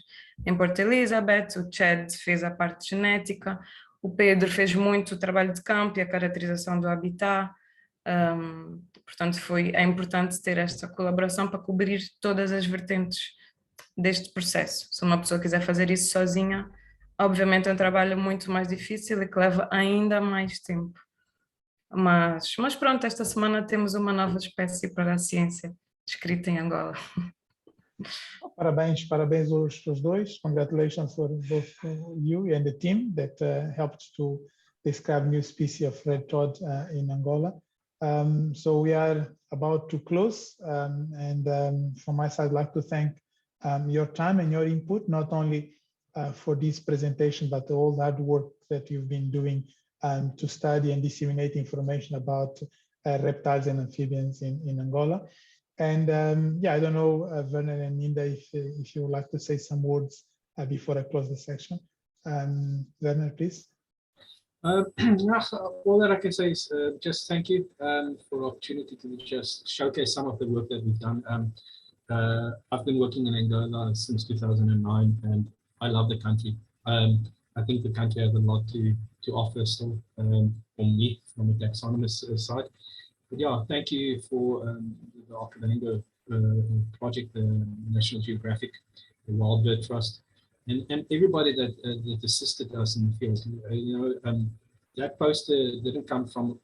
em Port Elizabeth, o Chad fez a parte genética, o Pedro fez muito o trabalho de campo e a caracterização do habitat. Portanto, é importante ter esta colaboração para cobrir todas as vertentes deste processo. Se uma pessoa quiser fazer isso sozinha, obviamente é um trabalho muito mais difícil e que leva ainda mais tempo. Mas pronto, esta semana temos uma nova espécie para a ciência descrita em Angola.
Parabéns aos dois. Congratulations for both you and the team that helped to describe new species of red tod in Angola. So we are about to close, and from my side, I'd like to thank your time and your input, not only for this presentation, but all the hard work that you've been doing to study and disseminate information about reptiles and amphibians in Angola. And yeah, I don't know, Werner and Ninda, if you would like to say some words before I close the section. Werner, please.
All that I can say is just thank you for the opportunity to just showcase some of the work that we've done. I've been working in Angola since 2009, and I love the country. I think the country has a lot to offer still for me from a taxonomist side. But yeah, thank you for the Okavango project, the National Geographic, the Wild Bird Trust, and everybody that assisted us in the field. That poster didn't come from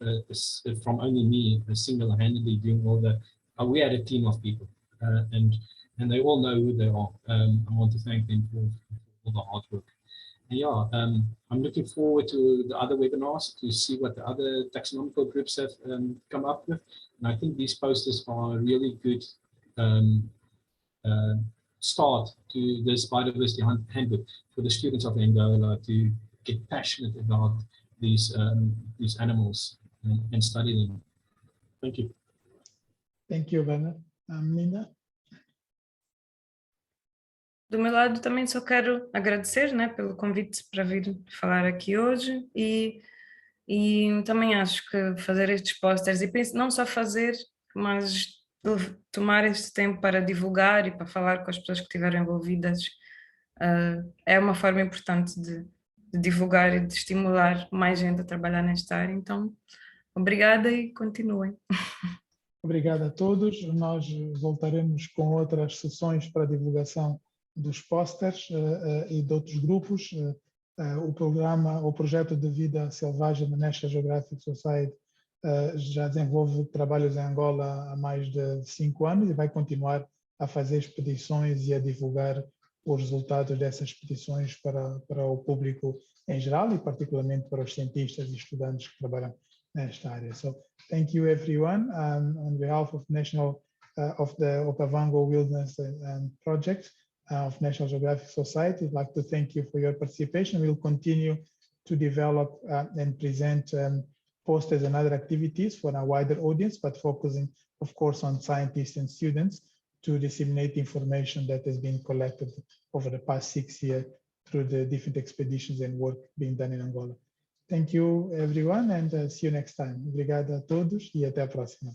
only me single-handedly doing all that. We had a team of people, and they all know who they are. I want to thank them for all the hard work. And yeah, I'm looking forward to the other webinars to see what the other taxonomical groups have come up with. And I think these posters are a really good start to this biodiversity handbook for the students of Angola to get passionate about these animals and study them. Thank you.
Thank you, Werner. Ninda?
Do meu lado também só quero agradecer, né, pelo convite para vir falar aqui hoje e também acho que fazer estes posters e não só fazer, mas tomar este tempo para divulgar e para falar com as pessoas que estiveram envolvidas é uma forma importante de divulgar e de estimular mais gente a trabalhar nesta área. Então, obrigada e continuem.
Obrigado a todos. Nós voltaremos com outras sessões para divulgação dos posters e de outros grupos. O projeto de vida selvagem da National Geographic Society já desenvolve trabalhos em Angola há mais de 5 anos e vai continuar a fazer expedições e a divulgar os resultados dessas expedições para o público em geral e particularmente para os cientistas e estudantes que trabalham nesta área. So, thank you everyone on behalf of of the Okavango Wilderness Project of National Geographic Society. I'd like to thank you for your participation. We'll continue to develop and present posters and other activities for a wider audience, but focusing, of course, on scientists and students to disseminate information that has been collected over the past 6 years through the different expeditions and work being done in Angola. Thank you, everyone, and see you next time. Obrigado a todos e até a próxima.